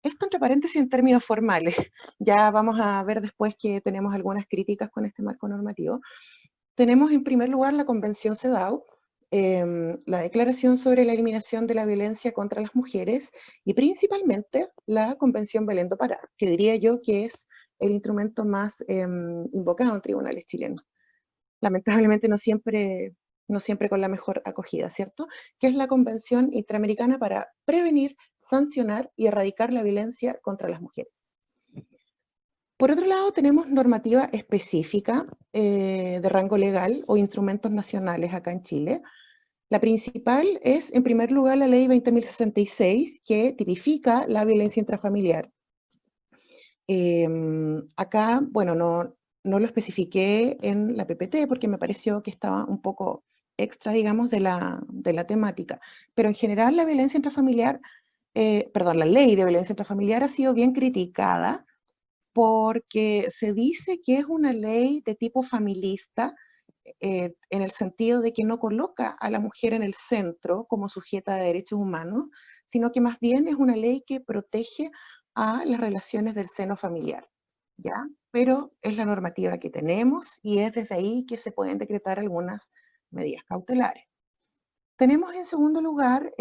Esto entre paréntesis en términos formales. Ya vamos a ver después que tenemos algunas críticas con este marco normativo. Tenemos en primer lugar la Convención CEDAW, la Declaración sobre la Eliminación de la Violencia contra las Mujeres y principalmente la Convención Belén do Pará, que diría yo que es el instrumento más invocado en tribunales chilenos. Lamentablemente no siempre con la mejor acogida, ¿cierto? Que es la Convención Interamericana para prevenir, sancionar y erradicar la violencia contra las mujeres. Por otro lado, tenemos normativa específica de rango legal o instrumentos nacionales acá en Chile. La principal es, en primer lugar, la Ley 20.066, que tipifica la violencia intrafamiliar. Acá, bueno, no lo especifiqué en la PPT porque me pareció que estaba un poco extra, digamos, de la temática. Pero en general la violencia intrafamiliar, la ley de violencia intrafamiliar ha sido bien criticada porque se dice que es una ley de tipo familista, en el sentido de que no coloca a la mujer en el centro como sujeta de derechos humanos, sino que más bien es una ley que protege a las relaciones del seno familiar, ¿ya? Pero es la normativa que tenemos y es desde ahí que se pueden decretar algunas medidas cautelares. Tenemos en segundo lugar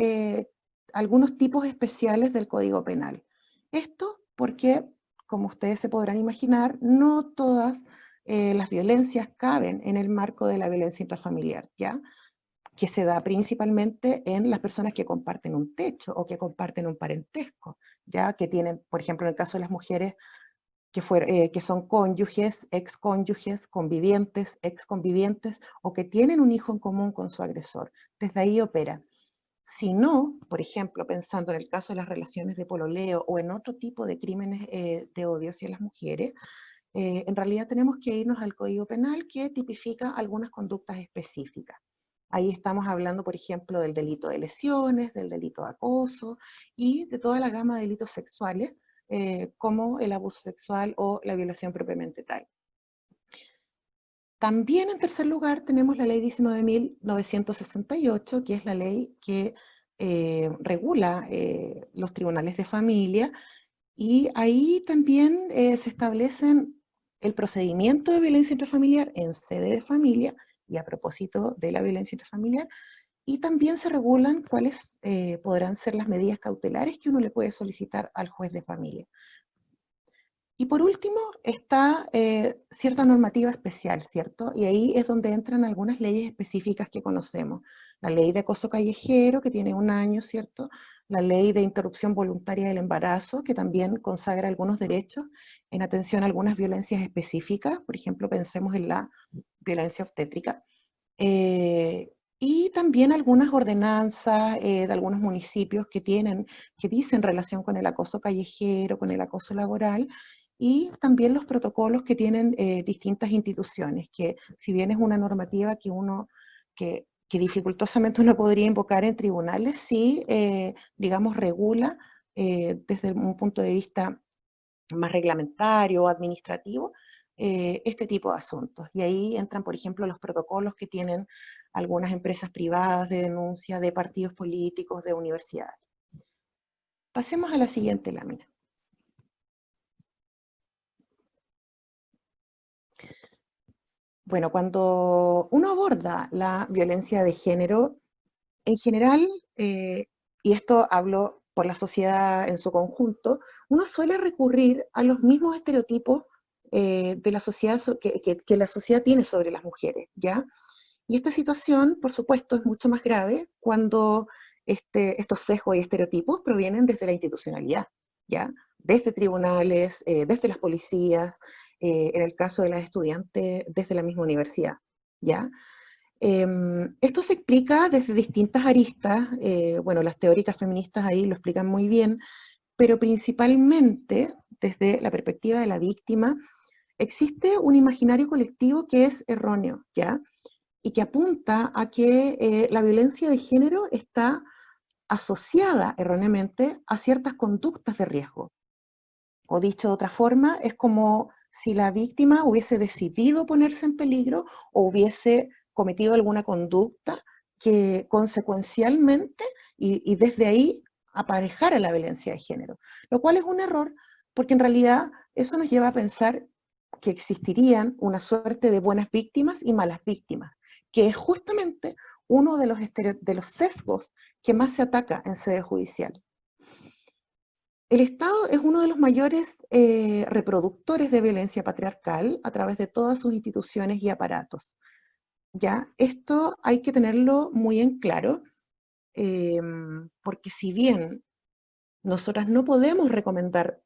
algunos tipos especiales del Código Penal. Esto porque, como ustedes se podrán imaginar, no todas las violencias caben en el marco de la violencia intrafamiliar, ¿ya? que se da principalmente en las personas que comparten un techo o que comparten un parentesco, ya que tienen, por ejemplo, en el caso de las mujeres que son cónyuges, excónyuges, convivientes, exconvivientes, o que tienen un hijo en común con su agresor. Desde ahí opera. Si no, por ejemplo, pensando en el caso de las relaciones de pololeo o en otro tipo de crímenes de odio hacia las mujeres, en realidad tenemos que irnos al Código Penal, que tipifica algunas conductas específicas. Ahí estamos hablando, por ejemplo, del delito de lesiones, del delito de acoso y de toda la gama de delitos sexuales, como el abuso sexual o la violación propiamente tal. También, en tercer lugar, tenemos la Ley 19.968, que es la ley que regula los tribunales de familia, y ahí también se establecen el procedimiento de violencia intrafamiliar en sede de familia, y a propósito de la violencia intrafamiliar, y también se regulan cuáles podrán ser las medidas cautelares que uno le puede solicitar al juez de familia. Y por último está cierta normativa especial, ¿cierto? Y ahí es donde entran algunas leyes específicas que conocemos. La ley de acoso callejero, que tiene 1 año, ¿cierto? La ley de interrupción voluntaria del embarazo, que también consagra algunos derechos en atención a algunas violencias específicas, por ejemplo, pensemos en la violencia obstétrica. Y también algunas ordenanzas de algunos municipios que dicen relación con el acoso callejero, con el acoso laboral, y también los protocolos que tienen distintas instituciones, que si bien es una normativa que dificultosamente uno podría invocar en tribunales, sí, digamos, regula desde un punto de vista más reglamentario o administrativo, este tipo de asuntos. Y ahí entran, por ejemplo, los protocolos que tienen algunas empresas privadas de denuncia, de partidos políticos, de universidades. Pasemos a la siguiente lámina. Bueno, cuando uno aborda la violencia de género, en general, y esto hablo por la sociedad en su conjunto, uno suele recurrir a los mismos estereotipos de la sociedad que la sociedad tiene sobre las mujeres, ¿ya? Y esta situación, por supuesto, es mucho más grave cuando estos sesgos y estereotipos provienen desde la institucionalidad, ¿ya? Desde tribunales, desde las policías, en el caso de las estudiantes, desde la misma universidad, ¿ya? Esto se explica desde distintas aristas, bueno, las teóricas feministas ahí lo explican muy bien, pero principalmente desde la perspectiva de la víctima, existe un imaginario colectivo que es erróneo, ¿ya? Y que apunta a que la violencia de género está asociada erróneamente a ciertas conductas de riesgo. O dicho de otra forma, es como si la víctima hubiese decidido ponerse en peligro o hubiese cometido alguna conducta que consecuencialmente y desde ahí aparejara la violencia de género. Lo cual es un error porque en realidad eso nos lleva a pensar que existirían una suerte de buenas víctimas y malas víctimas, que es justamente uno de los sesgos que más se ataca en sede judicial. El Estado es uno de los mayores reproductores de violencia patriarcal a través de todas sus instituciones y aparatos. ¿Ya? Esto hay que tenerlo muy en claro, porque si bien nosotras no podemos recomendar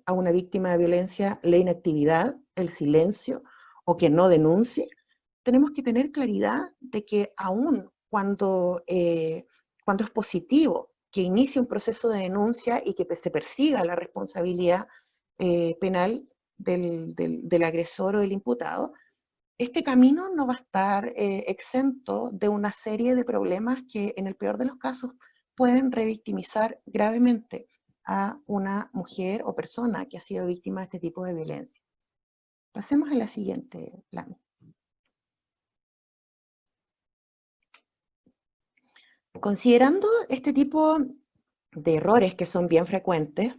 a una víctima de violencia la inactividad, el silencio o que no denuncie, tenemos que tener claridad de que aun cuando es positivo que inicie un proceso de denuncia y que se persiga la responsabilidad penal del agresor o del imputado, este camino no va a estar exento de una serie de problemas que en el peor de los casos pueden revictimizar gravemente a una mujer o persona que ha sido víctima de este tipo de violencia. Pasemos a la siguiente lámina. Considerando este tipo de errores que son bien frecuentes,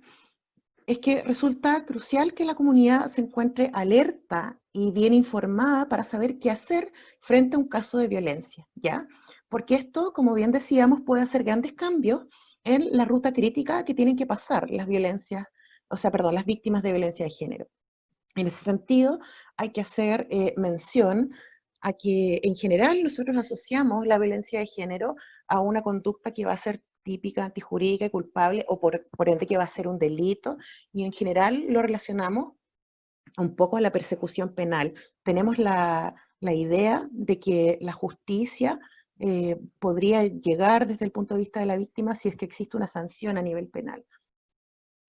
es que resulta crucial que la comunidad se encuentre alerta y bien informada para saber qué hacer frente a un caso de violencia, ¿ya? Porque esto, como bien decíamos, puede hacer grandes cambios en la ruta crítica que tienen que pasar las víctimas de violencia de género. En ese sentido, hay que hacer mención a que en general nosotros asociamos la violencia de género a una conducta que va a ser típica, antijurídica y culpable, o por ende que va a ser un delito, y en general lo relacionamos un poco a la persecución penal. Tenemos la idea de que la justicia podría llegar desde el punto de vista de la víctima si es que existe una sanción a nivel penal.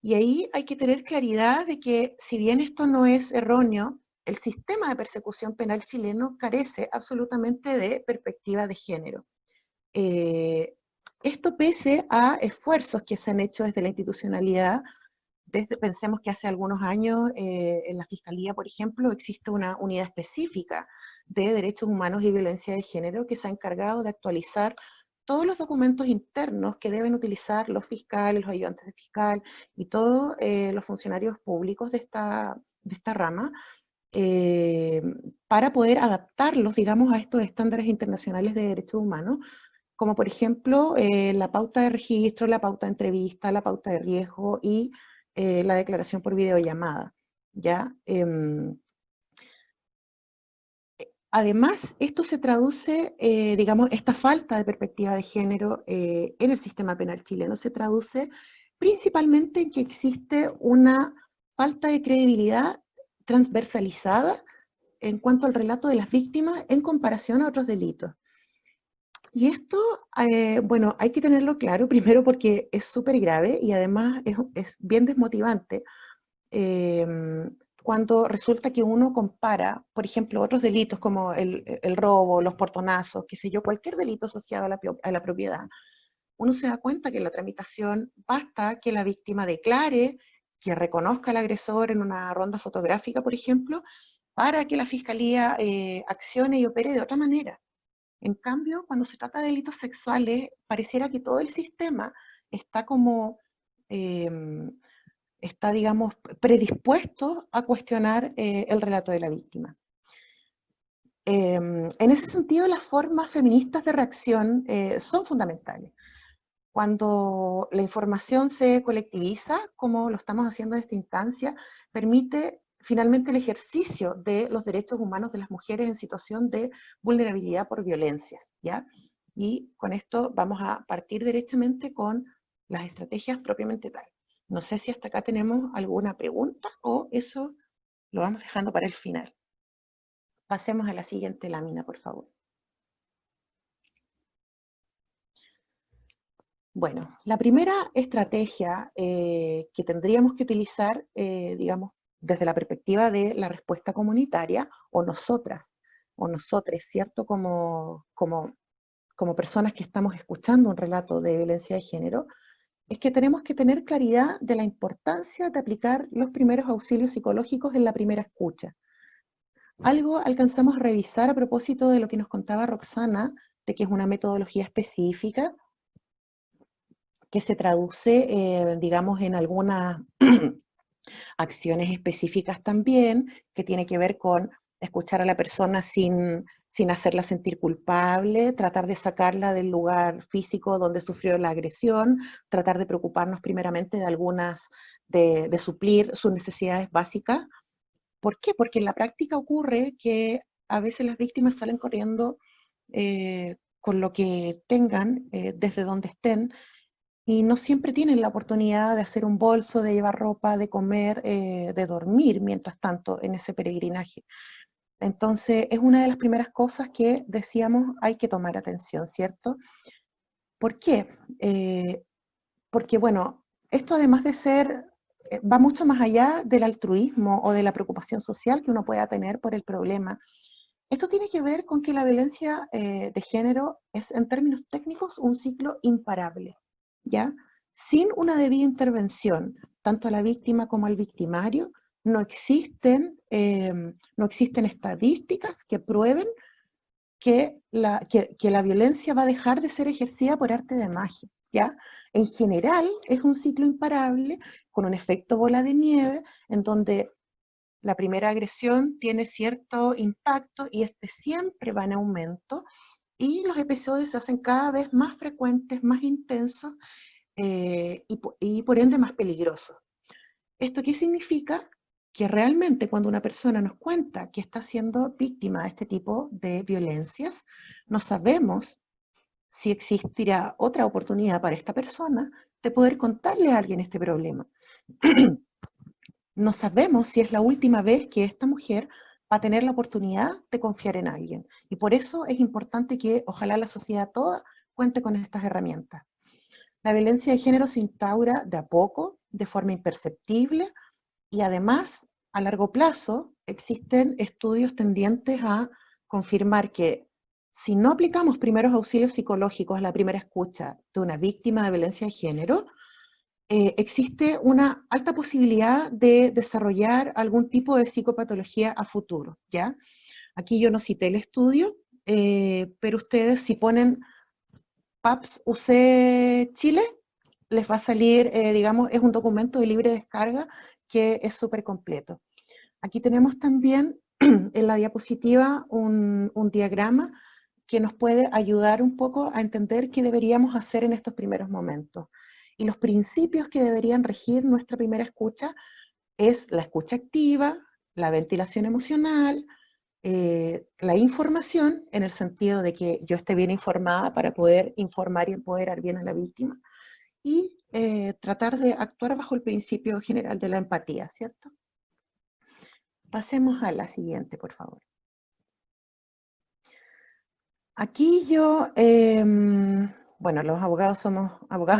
Y ahí hay que tener claridad de que, si bien esto no es erróneo, el sistema de persecución penal chileno carece absolutamente de perspectiva de género. Esto pese a esfuerzos que se han hecho desde la institucionalidad. Pensemos que hace algunos años en la Fiscalía, por ejemplo, existe una unidad específica de derechos humanos y violencia de género que se ha encargado de actualizar todos los documentos internos que deben utilizar los fiscales, los ayudantes de fiscal y todos los funcionarios públicos de esta rama, para poder adaptarlos, digamos, a estos estándares internacionales de derechos humanos, como por ejemplo la pauta de registro, la pauta de entrevista, la pauta de riesgo y la declaración por videollamada, ¿ya? Además, esto se traduce, digamos, esta falta de perspectiva de género en el sistema penal chileno se traduce principalmente en que existe una falta de credibilidad transversalizada en cuanto al relato de las víctimas en comparación a otros delitos. Y esto, bueno, hay que tenerlo claro, primero porque es súper grave y además es bien desmotivante cuando resulta que uno compara, por ejemplo, otros delitos como el robo, los portonazos, qué sé yo, cualquier delito asociado a la propiedad. Uno se da cuenta que en la tramitación basta que la víctima declare, que reconozca al agresor en una ronda fotográfica, por ejemplo, para que la fiscalía accione y opere de otra manera. En cambio, cuando se trata de delitos sexuales, pareciera que todo el sistema está como, está, digamos, predispuesto a cuestionar el relato de la víctima. En ese sentido, las formas feministas de reacción son fundamentales. Cuando la información se colectiviza, como lo estamos haciendo en esta instancia, permite finalmente el ejercicio de los derechos humanos de las mujeres en situación de vulnerabilidad por violencias, ¿ya? Y con esto vamos a partir derechamente con las estrategias propiamente tal. No sé si hasta acá tenemos alguna pregunta o eso lo vamos dejando para el final. Pasemos a la siguiente lámina, por favor. Bueno, la primera estrategia que tendríamos que utilizar, digamos, desde la perspectiva de la respuesta comunitaria, o nosotras, o nosotres, ¿cierto? Como personas que estamos escuchando un relato de violencia de género, es que tenemos que tener claridad de la importancia de aplicar los primeros auxilios psicológicos en la primera escucha. Algo alcanzamos a revisar a propósito de lo que nos contaba Roxana, de que es una metodología específica, que se traduce, digamos, en algunas acciones específicas también, que tiene que ver con escuchar a la persona sin hacerla sentir culpable, tratar de sacarla del lugar físico donde sufrió la agresión, tratar de preocuparnos primeramente de algunas, de suplir sus necesidades básicas. ¿Por qué? Porque en la práctica ocurre que a veces las víctimas salen corriendo con lo que tengan, desde donde estén, y no siempre tienen la oportunidad de hacer un bolso, de llevar ropa, de comer, de dormir mientras tanto en ese peregrinaje. Entonces es una de las primeras cosas que decíamos hay que tomar atención, ¿cierto? ¿Por qué? Porque bueno, esto además de ser, va mucho más allá del altruismo o de la preocupación social que uno pueda tener por el problema. Esto tiene que ver con que la violencia de género es, en términos técnicos, un ciclo imparable, ¿ya? Sin una debida intervención, tanto a la víctima como al victimario, no existen estadísticas que prueben que la violencia va a dejar de ser ejercida por arte de magia, ¿ya? En general, es un ciclo imparable con un efecto bola de nieve, en donde la primera agresión tiene cierto impacto y este siempre va en aumento, y los episodios se hacen cada vez más frecuentes, más intensos y por ende más peligrosos. ¿Esto qué significa? que realmente cuando una persona nos cuenta que está siendo víctima de este tipo de violencias, no sabemos si existirá otra oportunidad para esta persona de poder contarle a alguien este problema. No sabemos si es la última vez que esta mujer va a tener la oportunidad de confiar en alguien. Y por eso es importante que ojalá la sociedad toda cuente con estas herramientas. La violencia de género se instaura de a poco, de forma imperceptible, y además, a largo plazo, existen estudios tendientes a confirmar que si no aplicamos primeros auxilios psicológicos a la primera escucha de una víctima de violencia de género, existe una alta posibilidad de desarrollar algún tipo de psicopatología a futuro, ¿ya? Aquí yo no cité el estudio, pero ustedes si ponen PAPS UC Chile, les va a salir, digamos, es un documento de libre descarga que es súper completo. Aquí tenemos también en la diapositiva un diagrama que nos puede ayudar un poco a entender qué deberíamos hacer en estos primeros momentos. Y los principios que deberían regir nuestra primera escucha es la escucha activa, la ventilación emocional, la información, en el sentido de que yo esté bien informada para poder informar y empoderar bien a la víctima, y tratar de actuar bajo el principio general de la empatía, ¿cierto? Pasemos a la siguiente, por favor. Aquí yo, bueno, los abogados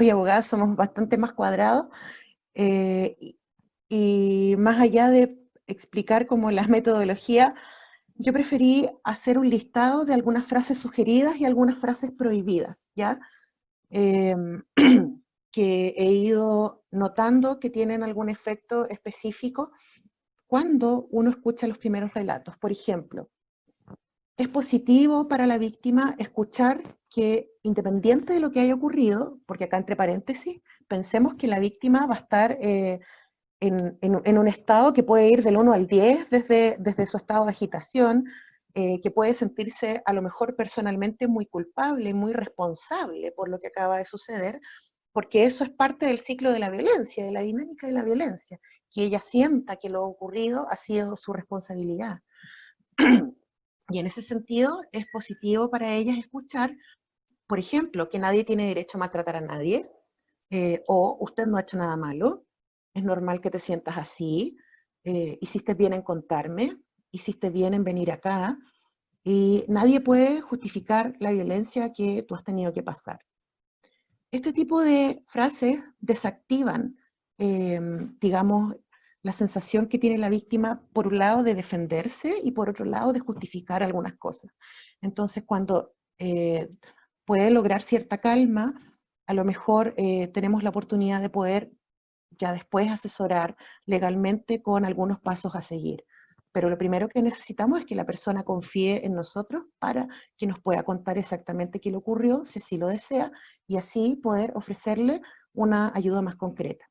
y abogadas somos bastante más cuadrados, y más allá de explicar como las metodologías, yo preferí hacer un listado de algunas frases sugeridas y algunas frases prohibidas, ¿ya? Que he ido notando que tienen algún efecto específico cuando uno escucha los primeros relatos. Por ejemplo, es positivo para la víctima escuchar que, independiente de lo que haya ocurrido, porque acá entre paréntesis, pensemos que la víctima va a estar en un estado que puede ir del 1 al 10 desde su estado de agitación, que puede sentirse a lo mejor personalmente muy culpable, muy responsable por lo que acaba de suceder, porque eso es parte del ciclo de la violencia, de la dinámica de la violencia, que ella sienta que lo ocurrido ha sido su responsabilidad. Y en ese sentido es positivo para ellas escuchar, por ejemplo, que nadie tiene derecho a maltratar a nadie, o usted no ha hecho nada malo, es normal que te sientas así, hiciste bien en contarme, hiciste bien en venir acá, y nadie puede justificar la violencia que tú has tenido que pasar. Este tipo de frases desactivan, digamos, la sensación que tiene la víctima, por un lado, de defenderse y por otro lado, de justificar algunas cosas. Entonces, cuando puede lograr cierta calma, a lo mejor tenemos la oportunidad de poder ya después asesorar legalmente con algunos pasos a seguir. Pero lo primero que necesitamos es que la persona confíe en nosotros para que nos pueda contar exactamente qué le ocurrió, si así lo desea, y así poder ofrecerle una ayuda más concreta.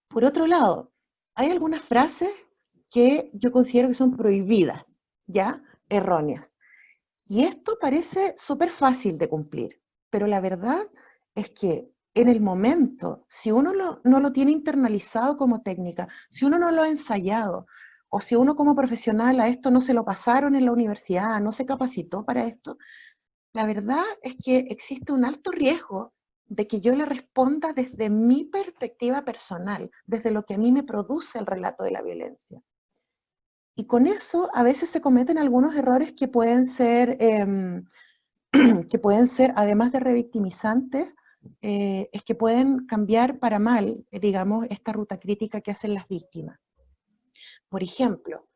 Por otro lado, hay algunas frases que yo considero que son prohibidas, ¿ya? Erróneas. Y esto parece súper fácil de cumplir, pero la verdad es que en el momento, si uno no lo tiene internalizado como técnica, si uno no lo ha ensayado, o si uno como profesional a esto no se lo pasaron en la universidad, no se capacitó para esto, la verdad es que existe un alto riesgo de que yo le responda desde mi perspectiva personal, desde lo que a mí me produce el relato de la violencia. Y con eso a veces se cometen algunos errores que pueden ser, además de revictimizantes, es que pueden cambiar para mal, digamos, esta ruta crítica que hacen las víctimas. Por ejemplo,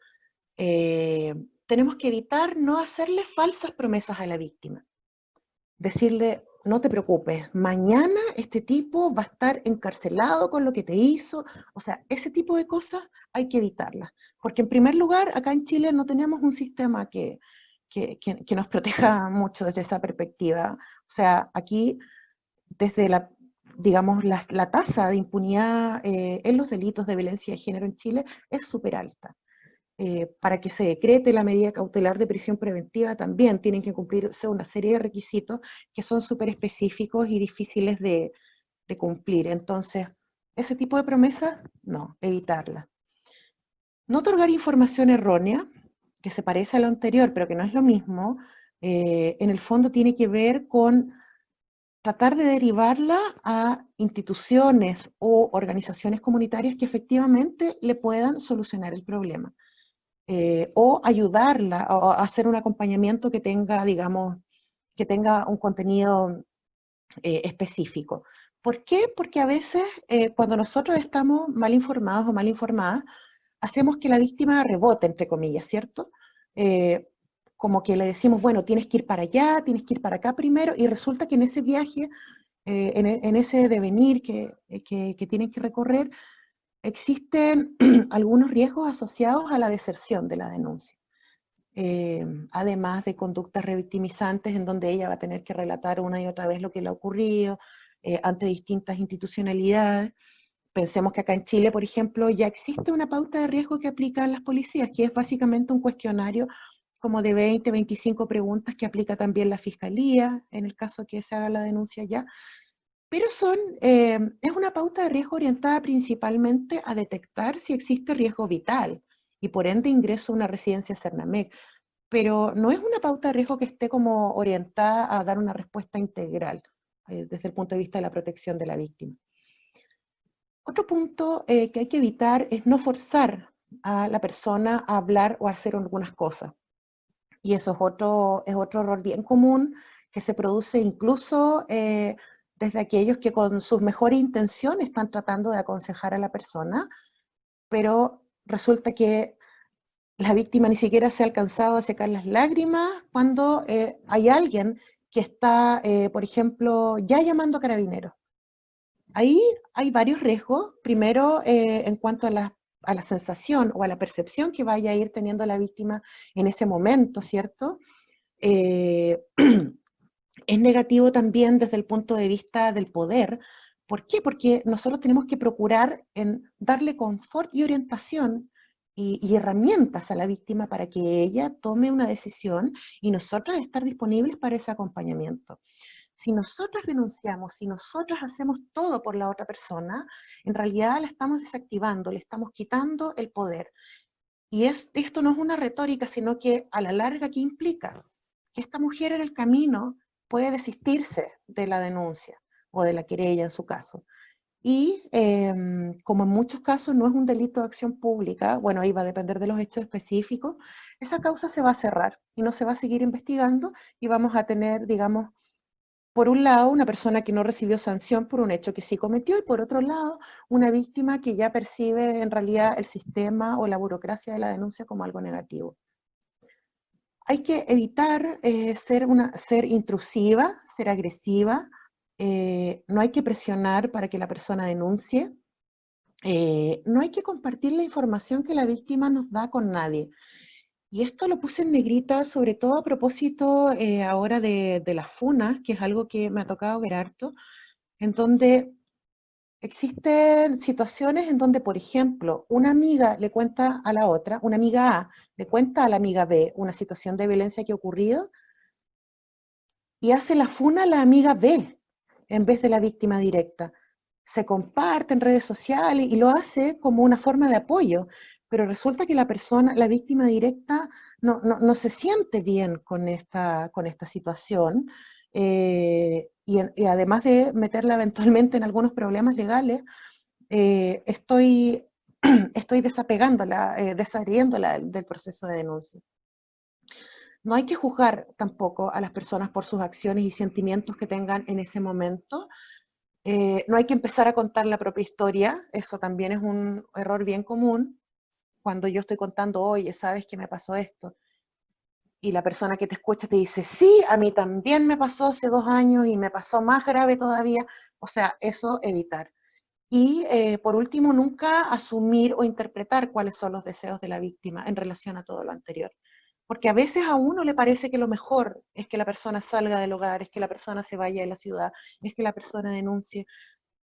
tenemos que evitar no hacerle falsas promesas a la víctima. Decirle, no te preocupes, mañana este tipo va a estar encarcelado con lo que te hizo. O sea, ese tipo de cosas hay que evitarlas. Porque en primer lugar, acá en Chile no tenemos un sistema que nos proteja mucho desde esa perspectiva. O sea, aquí, desde digamos, la tasa de impunidad en los delitos de violencia de género en Chile es súper alta. Para que se decrete la medida cautelar de prisión preventiva también tienen que cumplirse una serie de requisitos que son súper específicos y difíciles de cumplir. Entonces, ese tipo de promesas, no, evitarlas. No otorgar información errónea, que se parece a lo anterior, pero que no es lo mismo, en el fondo tiene que ver con tratar de derivarla a instituciones o organizaciones comunitarias que efectivamente le puedan solucionar el problema. O ayudarla, o hacer un acompañamiento que tenga, digamos, que tenga un contenido específico. ¿Por qué? Porque a veces cuando nosotros estamos mal informados o mal informadas, hacemos que la víctima rebote, entre comillas, ¿cierto? Como que le decimos, bueno, tienes que ir para allá, tienes que ir para acá primero, y resulta que en ese viaje, en ese devenir que tienen que recorrer, existen algunos riesgos asociados a la deserción de la denuncia. Además de conductas revictimizantes en donde ella va a tener que relatar una y otra vez lo que le ha ocurrido ante distintas institucionalidades. Pensemos que acá en Chile, por ejemplo, ya existe una pauta de riesgo que aplican las policías, que es básicamente un cuestionario como de 20, 25 preguntas que aplica también la Fiscalía, en el caso que se haga la denuncia ya. Pero es una pauta de riesgo orientada principalmente a detectar si existe riesgo vital y por ende ingreso a una residencia Cernamec. Pero no es una pauta de riesgo que esté como orientada a dar una respuesta integral desde el punto de vista de la protección de la víctima. Otro punto que hay que evitar es no forzar a la persona a hablar o a hacer algunas cosas. Y eso es otro error bien común que se produce incluso desde aquellos que con sus mejores intenciones están tratando de aconsejar a la persona, pero resulta que la víctima ni siquiera se ha alcanzado a secar las lágrimas cuando hay alguien que está, por ejemplo, ya llamando a carabineros. Ahí hay varios riesgos. Primero, en cuanto a la sensación o a la percepción que vaya a ir teniendo la víctima en ese momento, ¿cierto? Es negativo también desde el punto de vista del poder. ¿Por qué? Porque nosotros tenemos que procurar en darle confort y orientación y herramientas a la víctima para que ella tome una decisión y nosotros estar disponibles para ese acompañamiento. Si nosotros denunciamos, si nosotros hacemos todo por la otra persona, en realidad la estamos desactivando, le estamos quitando el poder. Y esto no es una retórica, sino que a la larga, ¿qué implica? Que esta mujer en el camino puede desistirse de la denuncia o de la querella en su caso. Y como en muchos casos no es un delito de acción pública, bueno, ahí va a depender de los hechos específicos, esa causa se va a cerrar y no se va a seguir investigando y vamos a tener, digamos, por un lado, una persona que no recibió sanción por un hecho que sí cometió, y por otro lado, una víctima que ya percibe en realidad el sistema o la burocracia de la denuncia como algo negativo. Hay que evitar ser intrusiva, ser agresiva, no hay que presionar para que la persona denuncie, no hay que compartir la información que la víctima nos da con nadie. Y esto lo puse en negrita, sobre todo a propósito ahora de las funas, que es algo que me ha tocado ver harto, en donde existen situaciones en donde, por ejemplo, una amiga le cuenta a la otra, una amiga A le cuenta a la amiga B una situación de violencia que ha ocurrido y hace la funa a la amiga B en vez de la víctima directa. Se comparte en redes sociales y lo hace como una forma de apoyo, pero resulta que la persona, la víctima directa, no se siente bien con esta situación, y además de meterla eventualmente en algunos problemas legales, estoy desapegándola, desadheriéndola del proceso de denuncia. No hay que juzgar tampoco a las personas por sus acciones y sentimientos que tengan en ese momento. No hay que empezar a contar la propia historia, eso también es un error bien común. Cuando yo estoy contando, oye, ¿sabes que me pasó esto? Y la persona que te escucha te dice, sí, a mí también me pasó hace 2 años y me pasó más grave todavía. O sea, eso evitar. Y por último, nunca asumir o interpretar cuáles son los deseos de la víctima en relación a todo lo anterior. Porque a veces a uno le parece que lo mejor es que la persona salga del hogar, es que la persona se vaya de la ciudad, es que la persona denuncie.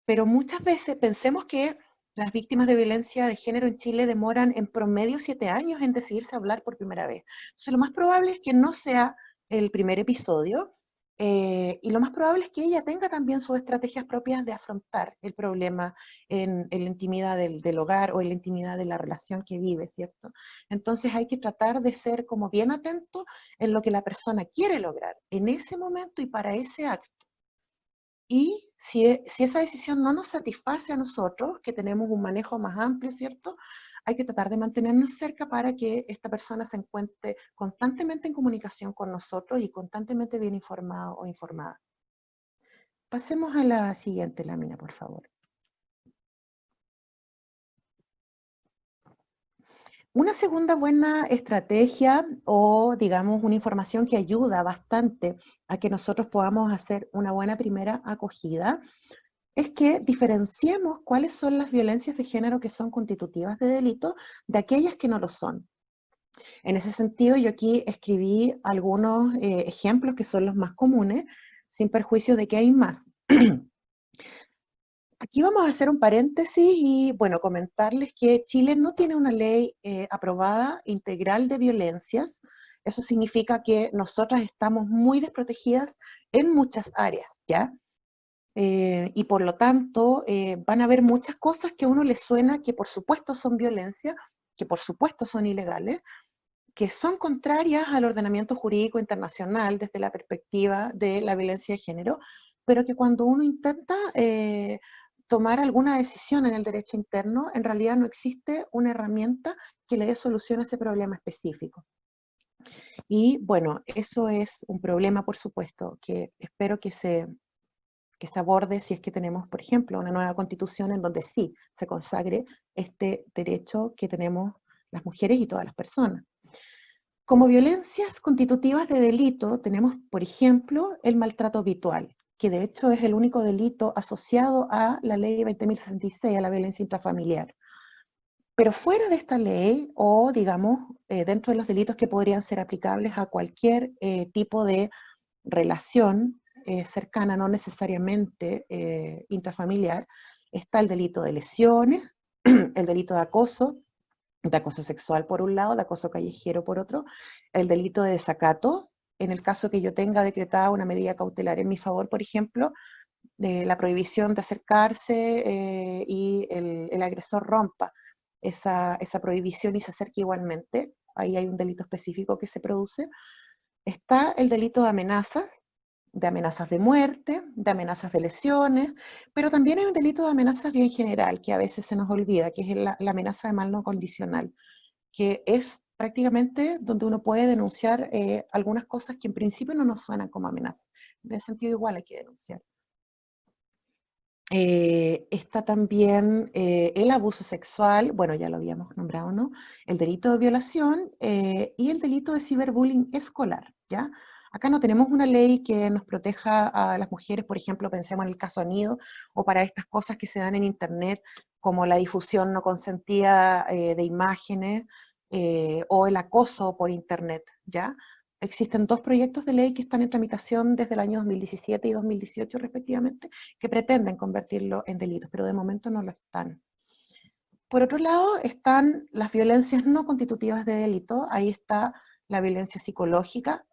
Pero muchas veces pensemos que las víctimas de violencia de género en Chile demoran en promedio 7 años en decidirse a hablar por primera vez. Entonces lo más probable es que no sea el primer episodio, y lo más probable es que ella tenga también sus estrategias propias de afrontar el problema en la intimidad del hogar o en la intimidad de la relación que vive, ¿cierto? Entonces hay que tratar de ser como bien atento en lo que la persona quiere lograr en ese momento y para ese acto. Y si esa decisión no nos satisface a nosotros, que tenemos un manejo más amplio, ¿cierto? Hay que tratar de mantenernos cerca para que esta persona se encuentre constantemente en comunicación con nosotros y constantemente bien informado o informada. Pasemos a la siguiente lámina, por favor. Una segunda buena estrategia o, digamos, una información que ayuda bastante a que nosotros podamos hacer una buena primera acogida es que diferenciemos cuáles son las violencias de género que son constitutivas de delito de aquellas que no lo son. En ese sentido, yo aquí escribí algunos ejemplos que son los más comunes, sin perjuicio de que hay más. Aquí vamos a hacer un paréntesis y, bueno, comentarles que Chile no tiene una ley aprobada integral de violencias. Eso significa que nosotras estamos muy desprotegidas en muchas áreas, ¿ya? Y por lo tanto, van a haber muchas cosas que a uno le suena que por supuesto son violencia, que por supuesto son ilegales, que son contrarias al ordenamiento jurídico internacional desde la perspectiva de la violencia de género, pero que cuando uno intenta tomar alguna decisión en el derecho interno, en realidad no existe una herramienta que le dé solución a ese problema específico. Y bueno, eso es un problema, por supuesto, que espero que se aborde si es que tenemos, por ejemplo, una nueva constitución en donde sí se consagre este derecho que tenemos las mujeres y todas las personas. Como violencias constitutivas de delito tenemos, por ejemplo, el maltrato habitual, que de hecho es el único delito asociado a la ley 20.066, a la violencia intrafamiliar. Pero fuera de esta ley, o digamos, dentro de los delitos que podrían ser aplicables a cualquier tipo de relación cercana, no necesariamente intrafamiliar, está el delito de lesiones, el delito de acoso sexual por un lado, de acoso callejero por otro, el delito de desacato, en el caso que yo tenga decretada una medida cautelar en mi favor, por ejemplo, de la prohibición de acercarse y el agresor rompa esa prohibición y se acerque igualmente, ahí hay un delito específico que se produce. Está el delito de amenazas de muerte, de amenazas de lesiones, pero también hay un delito de amenazas bien general, que a veces se nos olvida, que es la amenaza de mal no condicional, que es prácticamente donde uno puede denunciar algunas cosas que en principio no nos suenan como amenazas. En ese sentido igual hay que denunciar. Está también el abuso sexual, bueno, ya lo habíamos nombrado, ¿no? El delito de violación y el delito de ciberbullying escolar, ¿ya? Acá no tenemos una ley que nos proteja a las mujeres, por ejemplo, pensemos en el caso Nido, o para estas cosas que se dan en internet, como la difusión no consentida de imágenes, o el acoso por internet, ¿ya? Existen dos proyectos de ley que están en tramitación desde el año 2017 y 2018 respectivamente, que pretenden convertirlo en delitos, pero de momento no lo están. Por otro lado, están las violencias no constitutivas de delito, ahí está la violencia psicológica,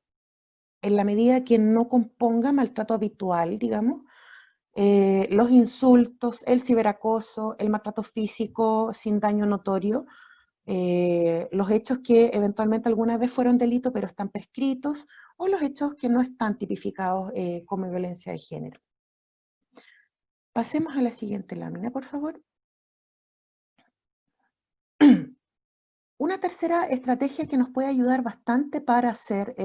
en la medida que no componga maltrato habitual, digamos, los insultos, el ciberacoso, el maltrato físico sin daño notorio, los hechos que eventualmente alguna vez fueron delito pero están prescritos, o los hechos que no están tipificados como violencia de género. Pasemos a la siguiente lámina, por favor. Una tercera estrategia que nos puede ayudar bastante para hacer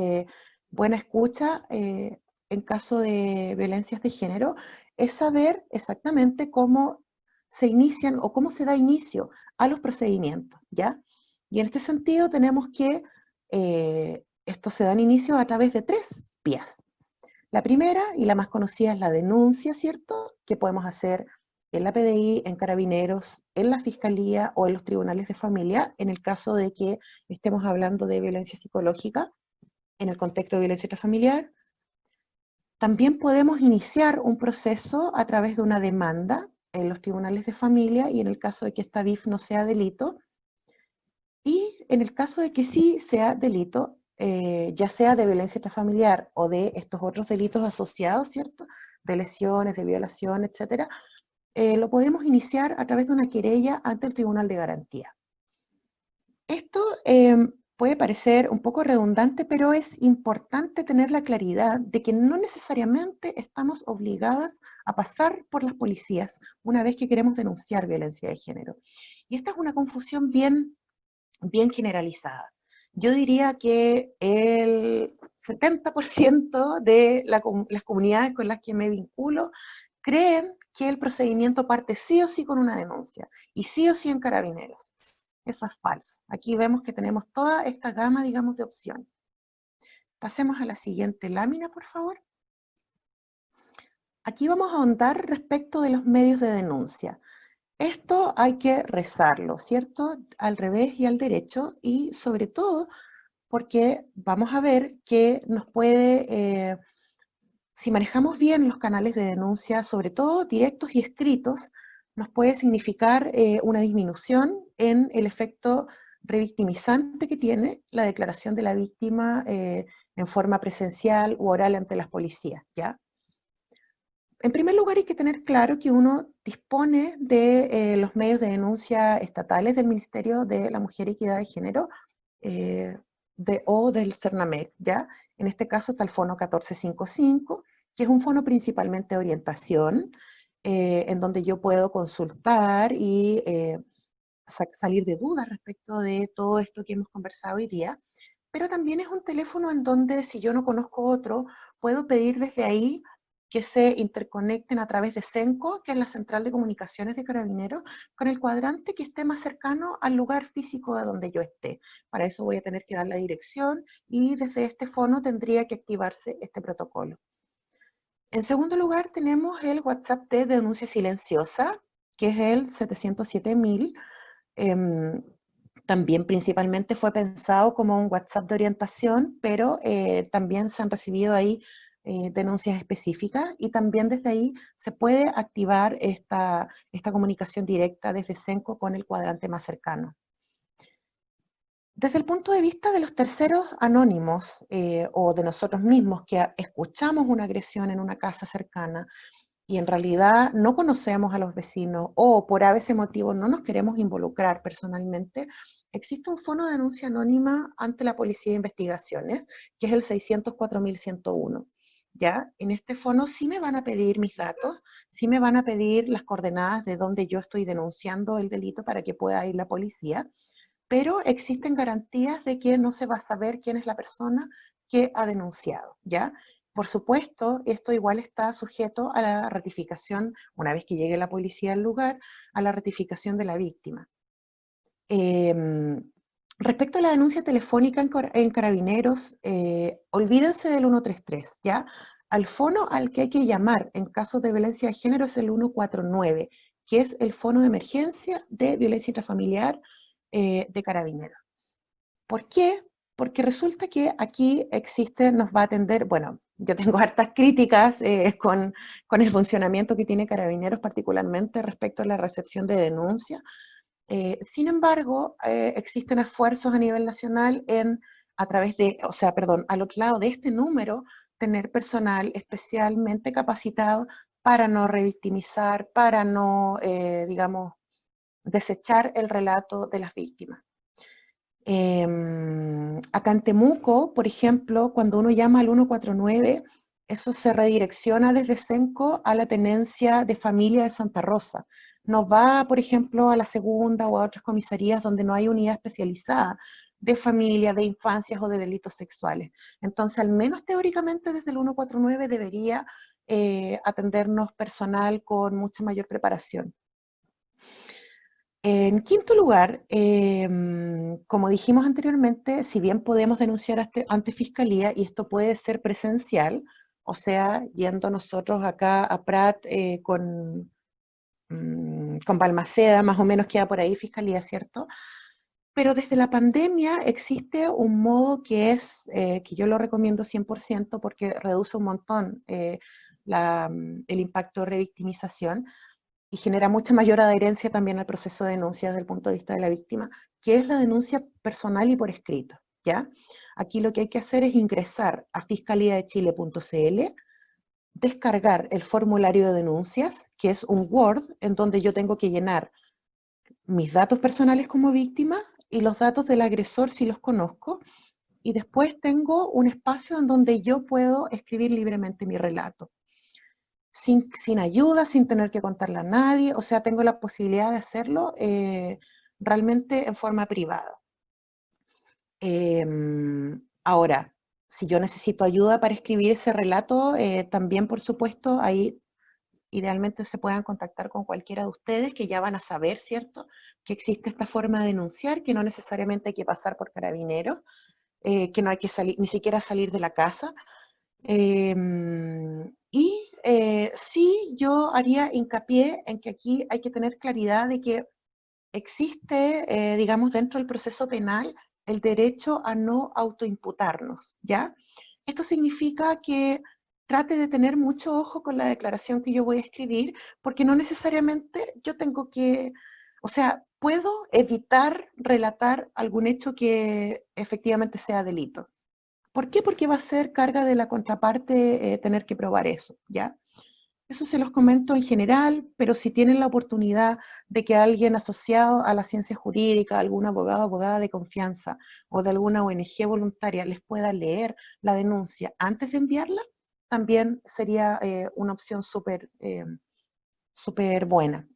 buena escucha en caso de violencias de género es saber exactamente cómo se inician o cómo se da inicio a los procedimientos, ¿ya? Y en este sentido tenemos que estos se dan inicio a través de tres vías. La primera y la más conocida es la denuncia, ¿cierto? Que podemos hacer en la PDI, en Carabineros, en la Fiscalía o en los tribunales de familia, en el caso de que estemos hablando de violencia psicológica, en el contexto de violencia intrafamiliar. También podemos iniciar un proceso a través de una demanda en los tribunales de familia y en el caso de que esta VIF no sea delito. Y en el caso de que sí sea delito, ya sea de violencia intrafamiliar o de estos otros delitos asociados, ¿cierto? De lesiones, de violación, etcétera, lo podemos iniciar a través de una querella ante el Tribunal de Garantía. Esto puede parecer un poco redundante, pero es importante tener la claridad de que no necesariamente estamos obligadas a pasar por las policías una vez que queremos denunciar violencia de género. Y esta es una confusión bien generalizada. Yo diría que el 70% de las comunidades con las que me vinculo creen que el procedimiento parte sí o sí con una denuncia y sí o sí en Carabineros. Eso es falso. Aquí vemos que tenemos toda esta gama, digamos, de opciones. Pasemos a la siguiente lámina, por favor. Aquí vamos a ahondar respecto de los medios de denuncia. Esto hay que rezarlo, ¿cierto? Al revés y al derecho, y sobre todo porque vamos a ver que nos puede, si manejamos bien los canales de denuncia, sobre todo directos y escritos, nos puede significar una disminución en el efecto revictimizante que tiene la declaración de la víctima en forma presencial u oral ante las policías, ¿ya? En primer lugar, hay que tener claro que uno dispone de los medios de denuncia estatales del Ministerio de la Mujer y Equidad de Género o del CERNAMEC, ¿ya? En este caso está el Fono 1455, que es un fono principalmente de orientación, en donde yo puedo consultar y salir de dudas respecto de todo esto que hemos conversado hoy día, pero también es un teléfono en donde si yo no conozco otro, puedo pedir desde ahí que se interconecten a través de CENCO, que es la Central de Comunicaciones de Carabineros, con el cuadrante que esté más cercano al lugar físico de donde yo esté. Para eso voy a tener que dar la dirección y desde este fono tendría que activarse este protocolo. En segundo lugar tenemos el WhatsApp de denuncia silenciosa, que es el 707.000. También principalmente fue pensado como un WhatsApp de orientación, pero también se han recibido ahí denuncias específicas y también desde ahí se puede activar esta comunicación directa desde CENCO con el cuadrante más cercano. Desde el punto de vista de los terceros anónimos o de nosotros mismos que escuchamos una agresión en una casa cercana y en realidad no conocemos a los vecinos o por ese motivo no nos queremos involucrar personalmente, existe un fono de denuncia anónima ante la Policía de Investigaciones, que es el 604.101. ¿Ya? En este fono sí me van a pedir mis datos, sí me van a pedir las coordenadas de donde yo estoy denunciando el delito para que pueda ir la policía, pero existen garantías de que no se va a saber quién es la persona que ha denunciado, ¿ya? Por supuesto, esto igual está sujeto a la ratificación, una vez que llegue la policía al lugar, a la ratificación de la víctima. Respecto a la denuncia telefónica en Carabineros, olvídense del 133, ¿ya? Al fono al que hay que llamar en casos de violencia de género es el 149, que es el fono de emergencia de violencia intrafamiliar de Carabineros. ¿Por qué? Porque resulta que aquí existe, nos va a atender, bueno, yo tengo hartas críticas con el funcionamiento que tiene Carabineros, particularmente respecto a la recepción de denuncias. Sin embargo, existen esfuerzos a nivel nacional a través de, o sea, perdón, al otro lado de este número, tener personal especialmente capacitado para no revictimizar, para no, digamos, desechar el relato de las víctimas. Acá en Temuco, por ejemplo, cuando uno llama al 149, eso se redirecciona desde CENCO a la tenencia de familia de Santa Rosa. No va, por ejemplo, a la segunda o a otras comisarías donde no hay unidad especializada de familia, de infancias o de delitos sexuales. Entonces, al menos teóricamente desde el 149 debería atendernos personal con mucha mayor preparación. En quinto lugar, como dijimos anteriormente, si bien podemos denunciar ante Fiscalía, y esto puede ser presencial, o sea, yendo nosotros acá a Prat con Balmaceda, más o menos queda por ahí Fiscalía, ¿cierto? Pero desde la pandemia existe un modo que es, que yo lo recomiendo 100% porque reduce un montón el impacto de revictimización, y genera mucha mayor adherencia también al proceso de denuncia desde el punto de vista de la víctima, que es la denuncia personal y por escrito, ¿ya? Aquí lo que hay que hacer es ingresar a fiscaliadechile.cl, descargar el formulario de denuncias, que es un Word en donde yo tengo que llenar mis datos personales como víctima y los datos del agresor si los conozco, y después tengo un espacio en donde yo puedo escribir libremente mi relato, sin ayuda, sin tener que contarle a nadie, o sea, tengo la posibilidad de hacerlo realmente en forma privada. Ahora, si yo necesito ayuda para escribir ese relato, también por supuesto, ahí idealmente se puedan contactar con cualquiera de ustedes que ya van a saber, ¿cierto?, que existe esta forma de denunciar, que no necesariamente hay que pasar por Carabineros, que no hay que salir, ni siquiera salir de la casa. Sí, yo haría hincapié en que aquí hay que tener claridad de que existe, digamos, dentro del proceso penal, el derecho a no autoimputarnos, ¿ya? Esto significa que trate de tener mucho ojo con la declaración que yo voy a escribir, porque no necesariamente yo tengo que, o sea, puedo evitar relatar algún hecho que efectivamente sea delito. ¿Por qué? Porque va a ser carga de la contraparte tener que probar eso, ¿ya? Eso se los comento en general, pero si tienen la oportunidad de que alguien asociado a la ciencia jurídica, algún abogado o abogada de confianza o de alguna ONG voluntaria les pueda leer la denuncia antes de enviarla, también sería una opción súper buena.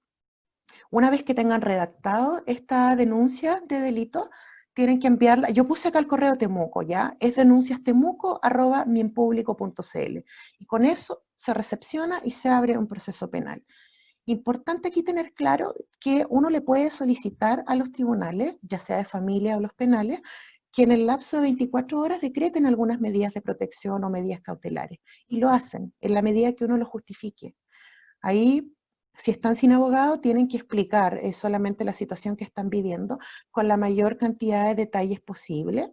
Una vez que tengan redactado esta denuncia de delito, tienen que enviarla. Yo puse acá el correo Temuco, ¿ya? Es denunciastemuco@minpublico.cl. Y con eso se recepciona y se abre un proceso penal. Importante aquí tener claro que uno le puede solicitar a los tribunales, ya sea de familia o los penales, que en el lapso de 24 horas decreten algunas medidas de protección o medidas cautelares. Y lo hacen en la medida que uno lo justifique. Ahí, si están sin abogado, tienen que explicar solamente la situación que están viviendo con la mayor cantidad de detalles posible.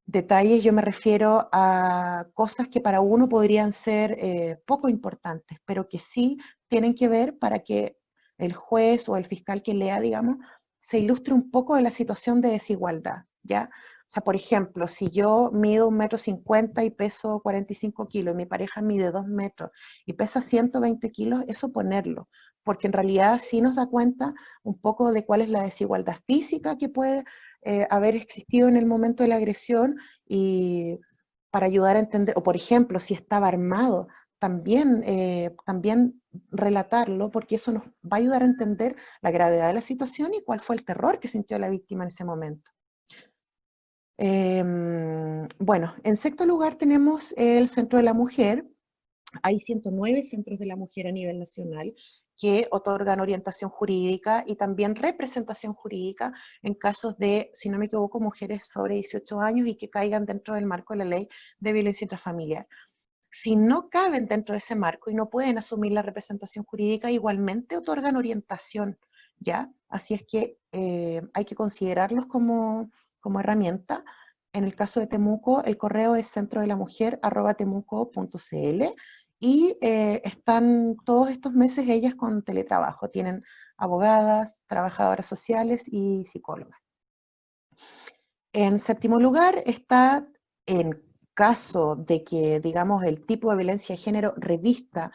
Detalles, yo me refiero a cosas que para uno podrían ser poco importantes, pero que sí tienen que ver para que el juez o el fiscal que lea, digamos, se ilustre un poco de la situación de desigualdad, ¿ya? O sea, por ejemplo, si yo mido 1,50 m y peso 45 kilos, mi pareja mide 2 metros y pesa 120 kilos, eso ponerlo, porque en realidad sí nos da cuenta un poco de cuál es la desigualdad física que puede haber existido en el momento de la agresión, y para ayudar a entender, o por ejemplo, si estaba armado, también relatarlo, porque eso nos va a ayudar a entender la gravedad de la situación y cuál fue el terror que sintió la víctima en ese momento. Bueno, en sexto lugar tenemos el Centro de la Mujer. Hay 109 centros de la mujer a nivel nacional que otorgan orientación jurídica y también representación jurídica en casos de, si no me equivoco, mujeres sobre 18 años y que caigan dentro del marco de la ley de violencia intrafamiliar. Si no caben dentro de ese marco y no pueden asumir la representación jurídica, igualmente otorgan orientación, ¿ya? Así es que hay que considerarlos como herramienta. En el caso de Temuco, el correo es centrodelamujer@temuco.cl, y están todos estos meses ellas con teletrabajo. Tienen abogadas, trabajadoras sociales y psicólogas. En séptimo lugar está, en caso de que, digamos, el tipo de violencia de género revista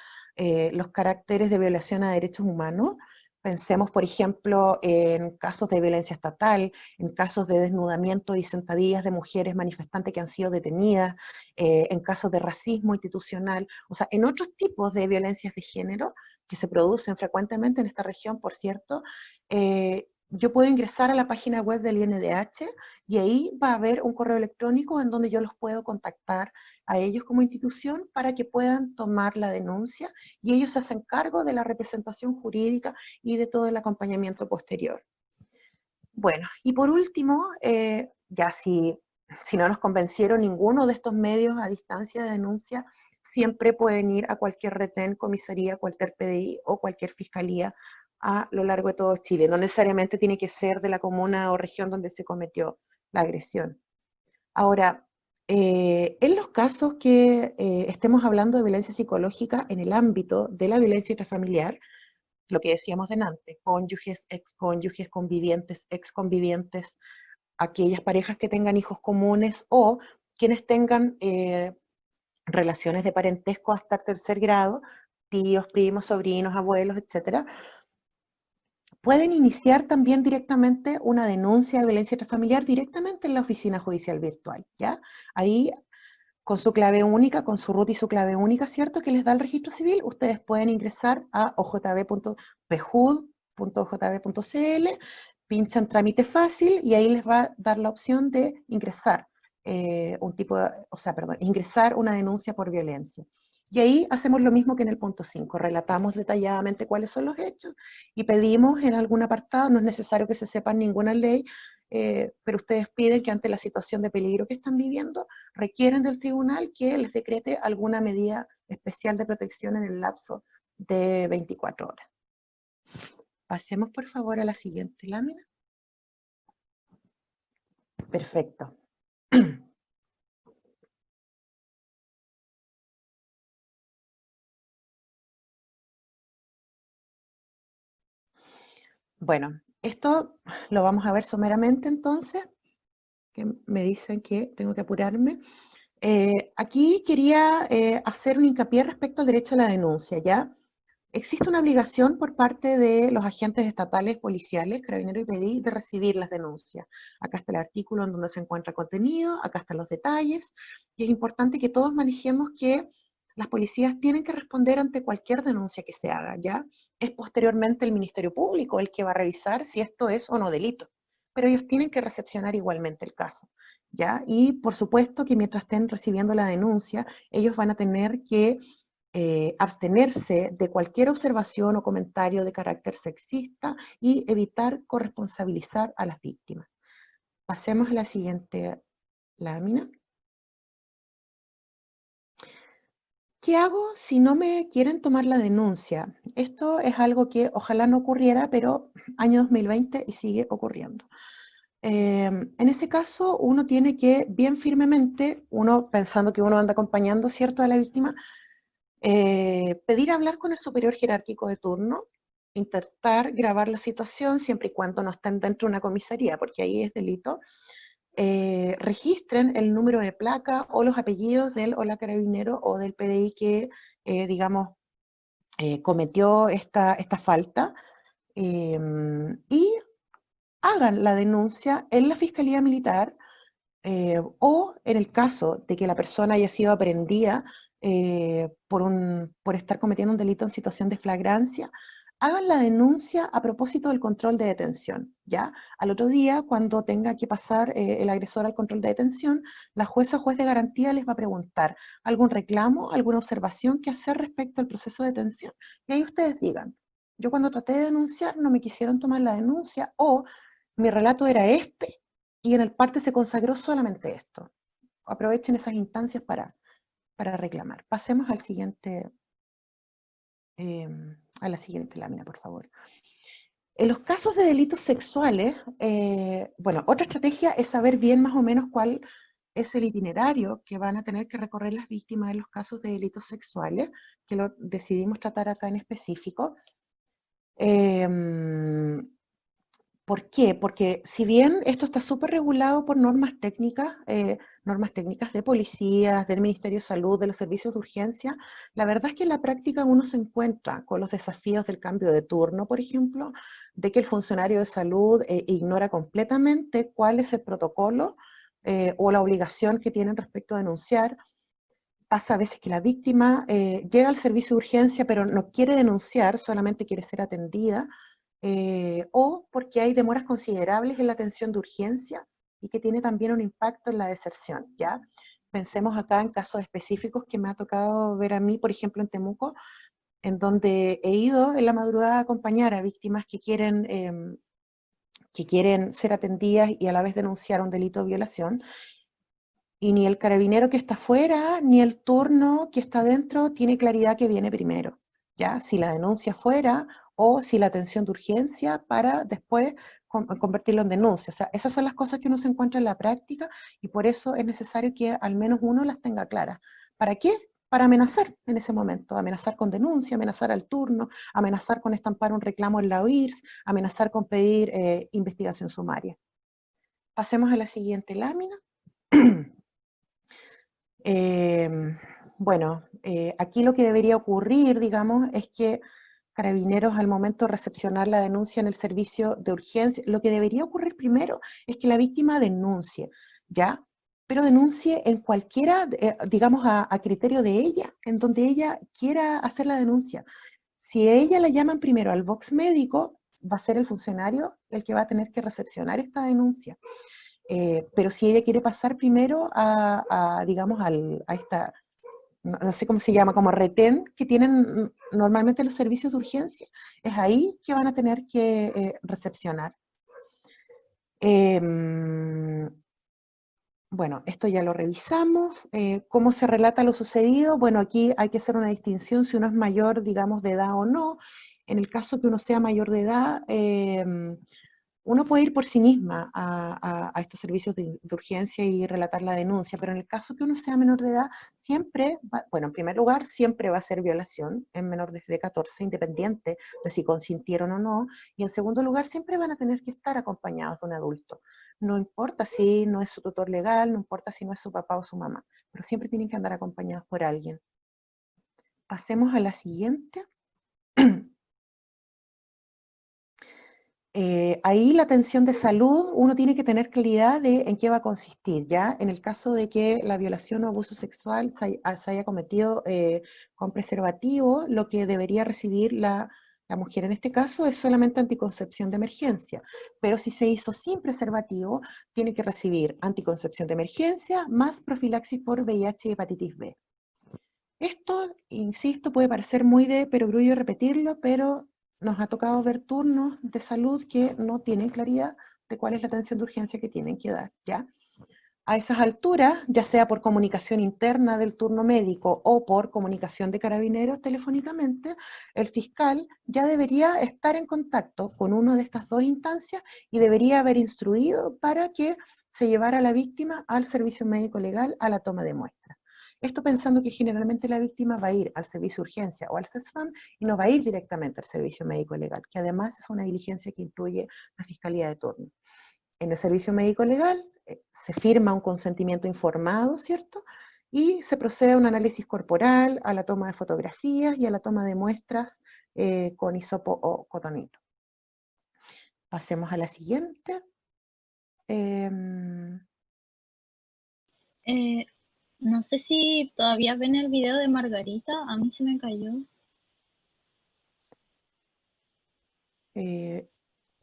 los caracteres de violación a derechos humanos. Pensemos, por ejemplo, en casos de violencia estatal, en casos de desnudamiento y sentadillas de mujeres manifestantes que han sido detenidas, en casos de racismo institucional, o sea, en otros tipos de violencias de género que se producen frecuentemente en esta región, por cierto. Yo puedo ingresar a la página web del INDH y ahí va a haber un correo electrónico en donde yo los puedo contactar a ellos como institución para que puedan tomar la denuncia, y ellos se hacen cargo de la representación jurídica y de todo el acompañamiento posterior. Bueno, y por último, ya si no nos convencieron ninguno de estos medios a distancia de denuncia, siempre pueden ir a cualquier retén, comisaría, cualquier PDI o cualquier fiscalía a lo largo de todo Chile. No necesariamente tiene que ser de la comuna o región donde se cometió la agresión. Ahora, en los casos que estemos hablando de violencia psicológica en el ámbito de la violencia intrafamiliar, lo que decíamos delante, cónyuges, excónyuges, convivientes, exconvivientes, aquellas parejas que tengan hijos comunes o quienes tengan relaciones de parentesco hasta tercer grado, tíos, primos, sobrinos, abuelos, etcétera, pueden iniciar también directamente una denuncia de violencia intrafamiliar directamente en la oficina judicial virtual, ¿ya? Ahí, con su clave única, con su RUT y su clave única, ¿cierto?, que les da el registro civil, ustedes pueden ingresar a ojb.pjud.ojb.cl, pinchan trámite fácil y ahí les va a dar la opción de ingresar ingresar una denuncia por violencia. Y ahí hacemos lo mismo que en el punto 5, relatamos detalladamente cuáles son los hechos y pedimos en algún apartado, no es necesario que se sepa ninguna ley, pero ustedes piden que ante la situación de peligro que están viviendo, requieren del tribunal que les decrete alguna medida especial de protección en el lapso de 24 horas. Pasemos por favor a la siguiente lámina. Perfecto. Bueno, esto lo vamos a ver someramente entonces, que me dicen que tengo que apurarme. Aquí quería hacer un hincapié respecto al derecho a la denuncia, ¿ya? Existe una obligación por parte de los agentes estatales, policiales, carabineros y PDI de recibir las denuncias. Acá está el artículo en donde se encuentra contenido, acá están los detalles, y es importante que todos manejemos que las policías tienen que responder ante cualquier denuncia que se haga, ¿ya? Es posteriormente el Ministerio Público el que va a revisar si esto es o no delito, pero ellos tienen que recepcionar igualmente el caso, ¿ya? Y por supuesto que mientras estén recibiendo la denuncia, ellos van a tener que abstenerse de cualquier observación o comentario de carácter sexista y evitar corresponsabilizar a las víctimas. Pasemos a la siguiente lámina. ¿Qué hago si no me quieren tomar la denuncia? Esto es algo que ojalá no ocurriera, pero año 2020 y sigue ocurriendo. En ese caso, uno tiene que bien firmemente, uno pensando que uno anda acompañando, ¿cierto?, a la víctima, pedir hablar con el superior jerárquico de turno, intentar grabar la situación siempre y cuando no estén dentro de una comisaría, porque ahí es delito, registren el número de placa o los apellidos del o la carabinero o del PDI que, digamos, cometió esta falta, y hagan la denuncia en la Fiscalía Militar, o en el caso de que la persona haya sido aprehendida por estar cometiendo un delito en situación de flagrancia, hagan la denuncia a propósito del control de detención, ¿ya? Al otro día, cuando tenga que pasar el agresor al control de detención, la jueza o juez de garantía les va a preguntar algún reclamo, alguna observación que hacer respecto al proceso de detención. Y ahí ustedes digan, yo cuando traté de denunciar no me quisieron tomar la denuncia, o mi relato era este, y en el parte se consagró solamente esto. Aprovechen esas instancias para reclamar. Pasemos al siguiente, a la siguiente lámina, por favor. En los casos de delitos sexuales, bueno, otra estrategia es saber bien más o menos cuál es el itinerario que van a tener que recorrer las víctimas en los casos de delitos sexuales, que lo decidimos tratar acá en específico. ¿Por qué? Porque si bien esto está súper regulado por normas técnicas de policías, del Ministerio de Salud, de los servicios de urgencia, la verdad es que en la práctica uno se encuentra con los desafíos del cambio de turno, por ejemplo, de que el funcionario de salud ignora completamente cuál es el protocolo o la obligación que tienen respecto a denunciar. Pasa a veces que la víctima llega al servicio de urgencia pero no quiere denunciar, solamente quiere ser atendida, o porque hay demoras considerables en la atención de urgencia y que tiene también un impacto en la deserción, ¿ya? Pensemos acá en casos específicos que me ha tocado ver a mí, por ejemplo en Temuco, en donde he ido en la madrugada a acompañar a víctimas que quieren ser atendidas y a la vez denunciar un delito de violación, y ni el carabinero que está afuera, ni el turno que está adentro tiene claridad que viene primero, ¿ya? Si la denuncia fuera o si la atención de urgencia para después convertirlo en denuncia. O sea, esas son las cosas que uno se encuentra en la práctica y por eso es necesario que al menos uno las tenga claras. ¿Para qué? Para amenazar en ese momento, amenazar con denuncia, amenazar al turno, amenazar con estampar un reclamo en la OIRS, amenazar con pedir investigación sumaria. Pasemos a la siguiente lámina. Bueno, aquí lo que debería ocurrir, digamos, es que Carabineros al momento de recepcionar la denuncia en el servicio de urgencia, lo que debería ocurrir primero es que la víctima denuncie, ¿ya? Pero denuncie en cualquiera, digamos, a criterio de ella, en donde ella quiera hacer la denuncia. Si a ella la llaman primero al box médico, va a ser el funcionario el que va a tener que recepcionar esta denuncia. Pero si ella quiere pasar primero digamos, a esta, no sé cómo se llama, como retén que tienen normalmente los servicios de urgencia, es ahí que van a tener que recepcionar. Bueno, esto ya lo revisamos. ¿Cómo se relata lo sucedido? Bueno, aquí hay que hacer una distinción si uno es mayor, digamos, de edad o no. En el caso que uno sea mayor de edad, uno puede ir por sí misma a estos servicios de urgencia y relatar la denuncia, pero en el caso que uno sea menor de edad, siempre, bueno, en primer lugar, siempre va a ser violación en menor de 14, independiente de si consintieron o no, y en segundo lugar, siempre van a tener que estar acompañados de un adulto. No importa si no es su tutor legal, no importa si no es su papá o su mamá, pero siempre tienen que andar acompañados por alguien. Pasemos a la siguiente. Ahí la atención de salud, uno tiene que tener claridad de en qué va a consistir, ¿ya? En el caso de que la violación o abuso sexual se haya cometido con preservativo, lo que debería recibir la mujer en este caso es solamente anticoncepción de emergencia, pero si se hizo sin preservativo, tiene que recibir anticoncepción de emergencia más profilaxis por VIH y hepatitis B. Esto, insisto, puede parecer muy de perogrullo repetirlo, pero nos ha tocado ver turnos de salud que no tienen claridad de cuál es la atención de urgencia que tienen que dar, ¿ya? A esas alturas, ya sea por comunicación interna del turno médico o por comunicación de Carabineros telefónicamente, el fiscal ya debería estar en contacto con una de estas dos instancias y debería haber instruido para que se llevara a la víctima al servicio médico legal a la toma de muestras. Esto pensando que generalmente la víctima va a ir al servicio de urgencia o al CESFAM y no va a ir directamente al servicio médico legal, que además es una diligencia que incluye la fiscalía de turno. En el servicio médico legal se firma un consentimiento informado, ¿cierto? Y se procede a un análisis corporal, a la toma de fotografías y a la toma de muestras con hisopo o cotonito. Pasemos a la siguiente. No sé si todavía ven el video de Margarita, a mí se me cayó.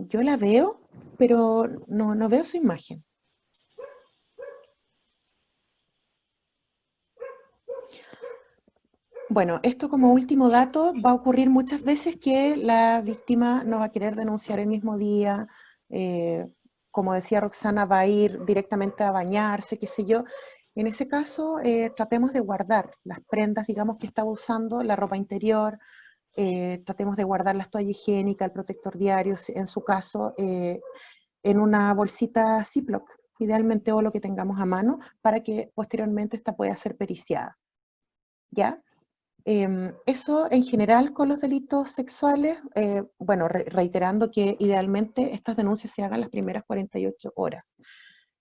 Yo la veo, pero no veo su imagen. Bueno, esto como último dato, va a ocurrir muchas veces que la víctima no va a querer denunciar el mismo día, como decía Roxana, va a ir directamente a bañarse, qué sé yo. En ese caso, tratemos de guardar las prendas, digamos, que estaba usando, la ropa interior, tratemos de guardar las toallas higiénicas, el protector diario, en su caso, en una bolsita Ziploc, idealmente o lo que tengamos a mano, para que posteriormente esta pueda ser periciada. ¿Ya? Eso en general con los delitos sexuales, bueno, reiterando que idealmente estas denuncias se hagan las primeras 48 horas.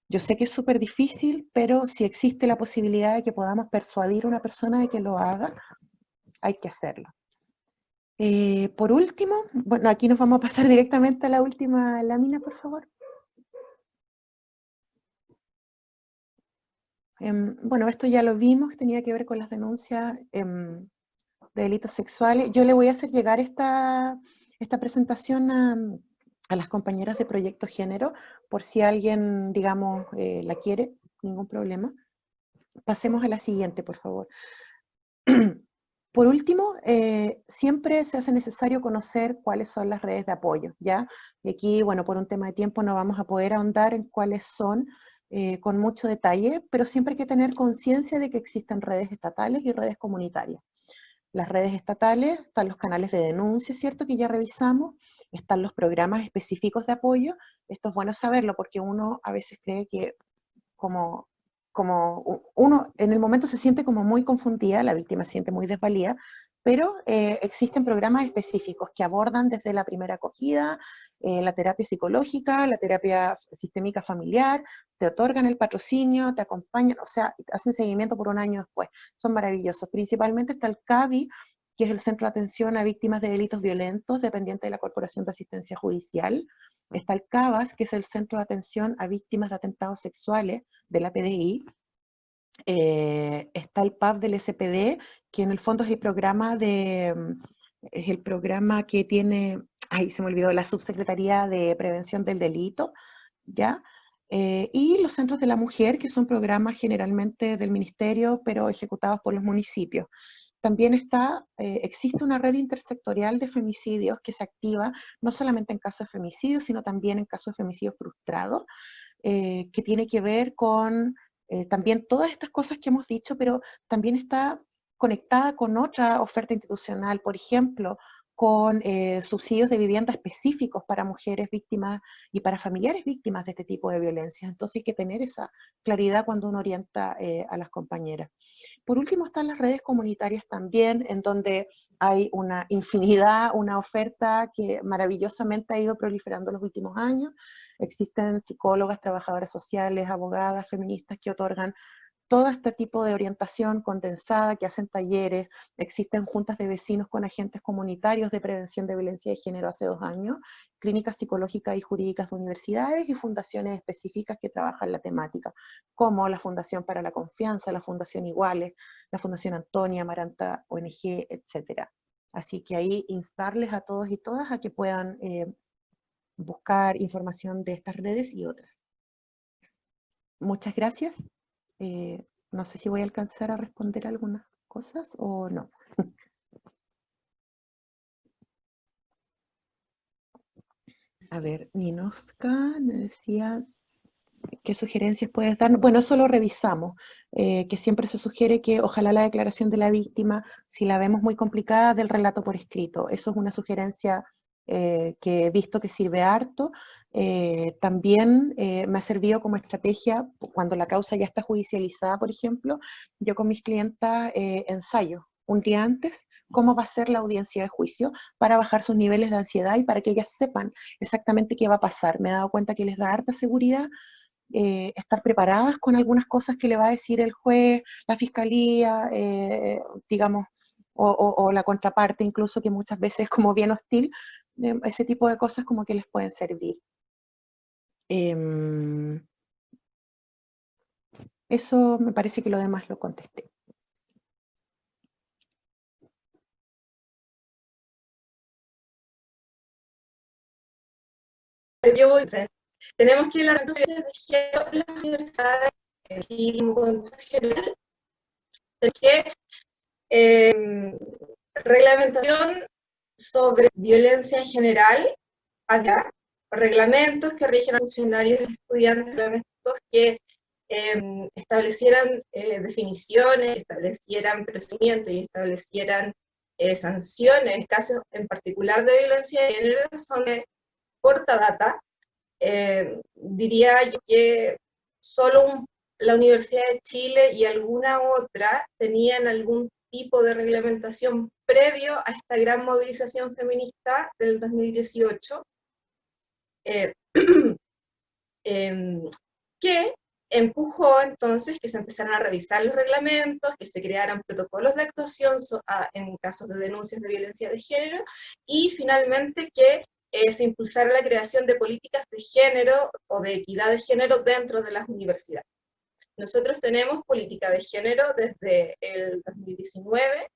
Yo sé que es súper difícil, pero si existe la posibilidad de que podamos persuadir a una persona de que lo haga, hay que hacerlo. Por último, bueno, aquí nos vamos a pasar directamente a la última lámina, por favor. Bueno, esto ya lo vimos, tenía que ver con las denuncias de delitos sexuales. Yo le voy a hacer llegar esta presentación a las compañeras de Proyecto Género, por si alguien, digamos, la quiere, ningún problema. Pasemos a la siguiente, por favor. Por último, siempre se hace necesario conocer cuáles son las redes de apoyo, ¿ya? Y aquí, bueno, por un tema de tiempo no vamos a poder ahondar en cuáles son con mucho detalle, pero siempre hay que tener conciencia de que existen redes estatales y redes comunitarias. Las redes estatales, están los canales de denuncia, ¿cierto? Que ya revisamos, están los programas específicos de apoyo. Esto es bueno saberlo porque uno a veces cree que como uno en el momento se siente como muy confundida, la víctima se siente muy desvalida, pero existen programas específicos que abordan desde la primera acogida, la terapia psicológica, la terapia sistémica familiar, te otorgan el patrocinio, te acompañan, o sea, hacen seguimiento por un año después. Son maravillosos. Principalmente está el CAVI, que es el Centro de Atención a Víctimas de Delitos Violentos, dependiente de la Corporación de Asistencia Judicial. Está el CAVAS, que es el Centro de Atención a Víctimas de Atentados Sexuales de la PDI. Está el PAP del SPD, que en el fondo es el programa que tiene, ay, se me olvidó, la Subsecretaría de Prevención del Delito, ¿ya? Y los centros de la mujer, que son programas generalmente del ministerio, pero ejecutados por los municipios. También existe una red intersectorial de femicidios que se activa no solamente en casos de femicidio, sino también en casos de femicidio frustrado, que tiene que ver con también todas estas cosas que hemos dicho, pero también está conectada con otra oferta institucional, por ejemplo, con subsidios de vivienda específicos para mujeres víctimas y para familiares víctimas de este tipo de violencia. Entonces hay que tener esa claridad cuando uno orienta a las compañeras. Por último están las redes comunitarias también, en donde hay una infinidad, una oferta que maravillosamente ha ido proliferando en los últimos años. Existen psicólogas, trabajadoras sociales, abogadas, feministas que otorgan todo este tipo de orientación condensada, que hacen talleres. Existen juntas de vecinos con agentes comunitarios de prevención de violencia de género hace 2 años, clínicas psicológicas y jurídicas de universidades y fundaciones específicas que trabajan la temática, como la Fundación para la Confianza, la Fundación Iguales, la Fundación Antonia, Maranta ONG, etc. Así que ahí instarles a todos y todas a que puedan buscar información de estas redes y otras. Muchas gracias. No sé si voy a alcanzar a responder algunas cosas o no. A ver, Ninoska me decía, ¿qué sugerencias puedes dar? Bueno, eso lo revisamos, que siempre se sugiere que ojalá la declaración de la víctima, si la vemos muy complicada, del relato por escrito. Eso es una sugerencia que he visto que sirve harto. También me ha servido como estrategia, cuando la causa ya está judicializada, por ejemplo, yo con mis clientas ensayo un día antes cómo va a ser la audiencia de juicio para bajar sus niveles de ansiedad y para que ellas sepan exactamente qué va a pasar. Me he dado cuenta que les da harta seguridad estar preparadas con algunas cosas que le va a decir el juez, la fiscalía, digamos, o la contraparte incluso, que muchas veces es como bien hostil. Ese tipo de cosas como que les pueden servir. Eso me parece que lo demás lo contesté. Yo voy tres. Tenemos que las reducciones de género en las universidades y en general, que reglamentación sobre violencia en general, allá, reglamentos que rigen a funcionarios y estudiantes, reglamentos que establecieran definiciones, establecieran procedimientos y establecieran sanciones, casos en particular de violencia de género, son de corta data. Diría yo que solo la Universidad de Chile y alguna otra tenían algún tipo de reglamentación previo a esta gran movilización feminista del 2018, que empujó entonces que se empezaran a revisar los reglamentos, que se crearan protocolos de actuación en casos de denuncias de violencia de género, y finalmente que se impulsara la creación de políticas de género o de equidad de género dentro de las universidades. Nosotros tenemos política de género desde el 2019,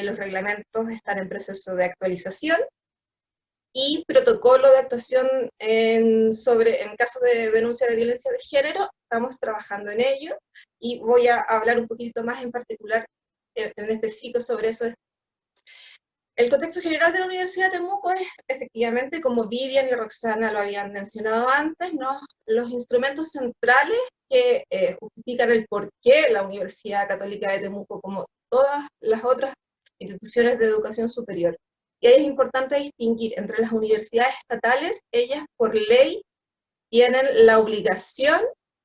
los reglamentos están en proceso de actualización, y protocolo de actuación en caso de denuncia de violencia de género, estamos trabajando en ello, y voy a hablar un poquito más en particular, en específico sobre eso. El contexto general de la Universidad de Temuco es, efectivamente, como Vivian y Roxana lo habían mencionado antes, ¿no?, los instrumentos centrales que justifican el por qué la Universidad Católica de Temuco, como todas las otras instituciones de educación superior. Y ahí es importante distinguir entre las universidades estatales. Ellas por ley tienen la obligación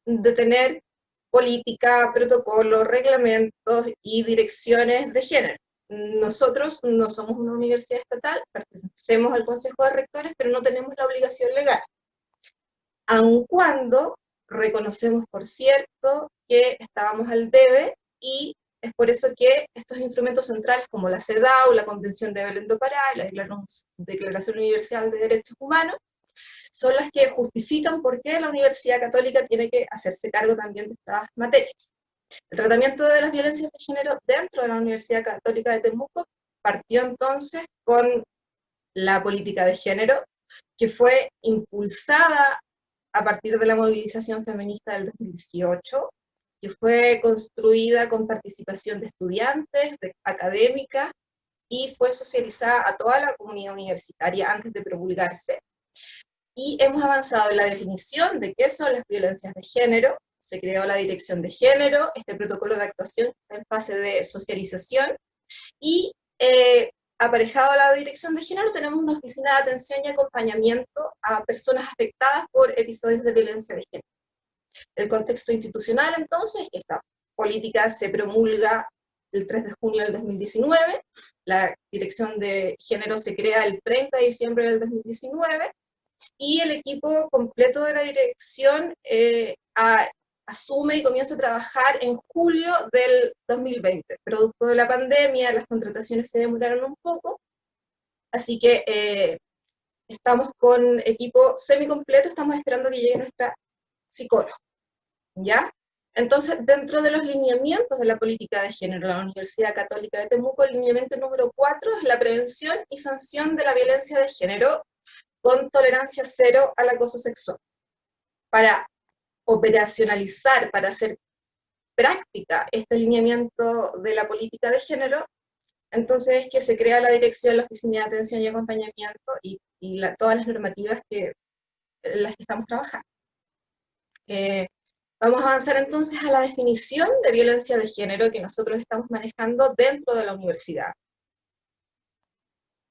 de tener política, protocolos, reglamentos y direcciones de género. nosotros no somos una universidad estatal, pertenecemos al Consejo de Rectores, pero no tenemos la obligación legal. Aun cuando reconocemos, por cierto, que estábamos al debe, y es por eso que estos instrumentos centrales como la CEDAW, la Convención de Belén do Pará, la Declaración Universal de Derechos Humanos, son las que justifican por qué la Universidad Católica tiene que hacerse cargo también de estas materias. El tratamiento de las violencias de género dentro de la Universidad Católica de Temuco partió entonces con la política de género, que fue impulsada a partir de la movilización feminista del 2018, que fue construida con participación de estudiantes, de académicas, y fue socializada a toda la comunidad universitaria antes de promulgarse. Y hemos avanzado en la definición de qué son las violencias de género. Se creó la Dirección de Género, este protocolo de actuación en fase de socialización, y aparejado a la Dirección de Género tenemos una oficina de atención y acompañamiento a personas afectadas por episodios de violencia de género. El contexto institucional, entonces, es que esta política se promulga el 3 de junio del 2019, la Dirección de Género se crea el 30 de diciembre del 2019, y el equipo completo de la dirección asume y comienza a trabajar en julio del 2020. Producto de la pandemia, las contrataciones se demoraron un poco, así que estamos con equipo semicompleto, estamos esperando que llegue nuestra psicóloga, ¿ya? Entonces, dentro de los lineamientos de la política de género de la Universidad Católica de Temuco, el lineamiento número 4 es la prevención y sanción de la violencia de género con tolerancia cero al acoso sexual. Para operacionalizar, para hacer práctica este lineamiento de la política de género, entonces es que se crea la dirección, la oficina de atención y acompañamiento y todas las normativas en las que estamos trabajando. Vamos a avanzar entonces a la definición de violencia de género que nosotros estamos manejando dentro de la universidad.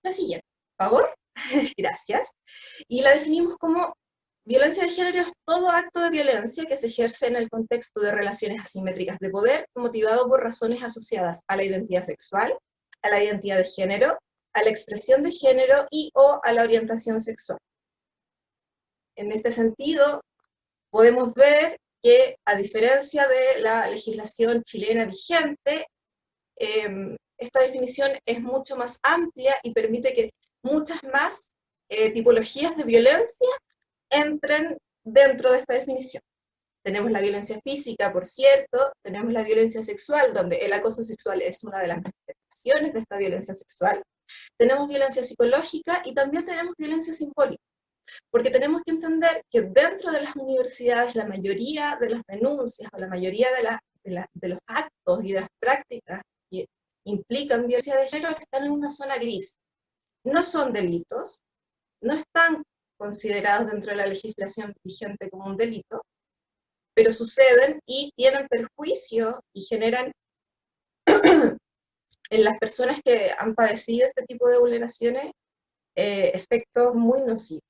La siguiente, por favor. Gracias. Y la definimos como violencia de género es todo acto de violencia que se ejerce en el contexto de relaciones asimétricas de poder, motivado por razones asociadas a la identidad sexual, a la identidad de género, a la expresión de género y o a la orientación sexual. En este sentido, podemos ver que, a diferencia de la legislación chilena vigente, esta definición es mucho más amplia y permite que muchas más tipologías de violencia entren dentro de esta definición. Tenemos la violencia física, por cierto, tenemos la violencia sexual, donde el acoso sexual es una de las manifestaciones de esta violencia sexual. Tenemos violencia psicológica y también tenemos violencia simbólica, porque tenemos que entender que dentro de las universidades la mayoría de las denuncias o la mayoría de los actos y de las prácticas que implican violencia de género están en una zona gris. No son delitos, no están considerados dentro de la legislación vigente como un delito, pero suceden y tienen perjuicio y generan en las personas que han padecido este tipo de vulneraciones efectos muy nocivos.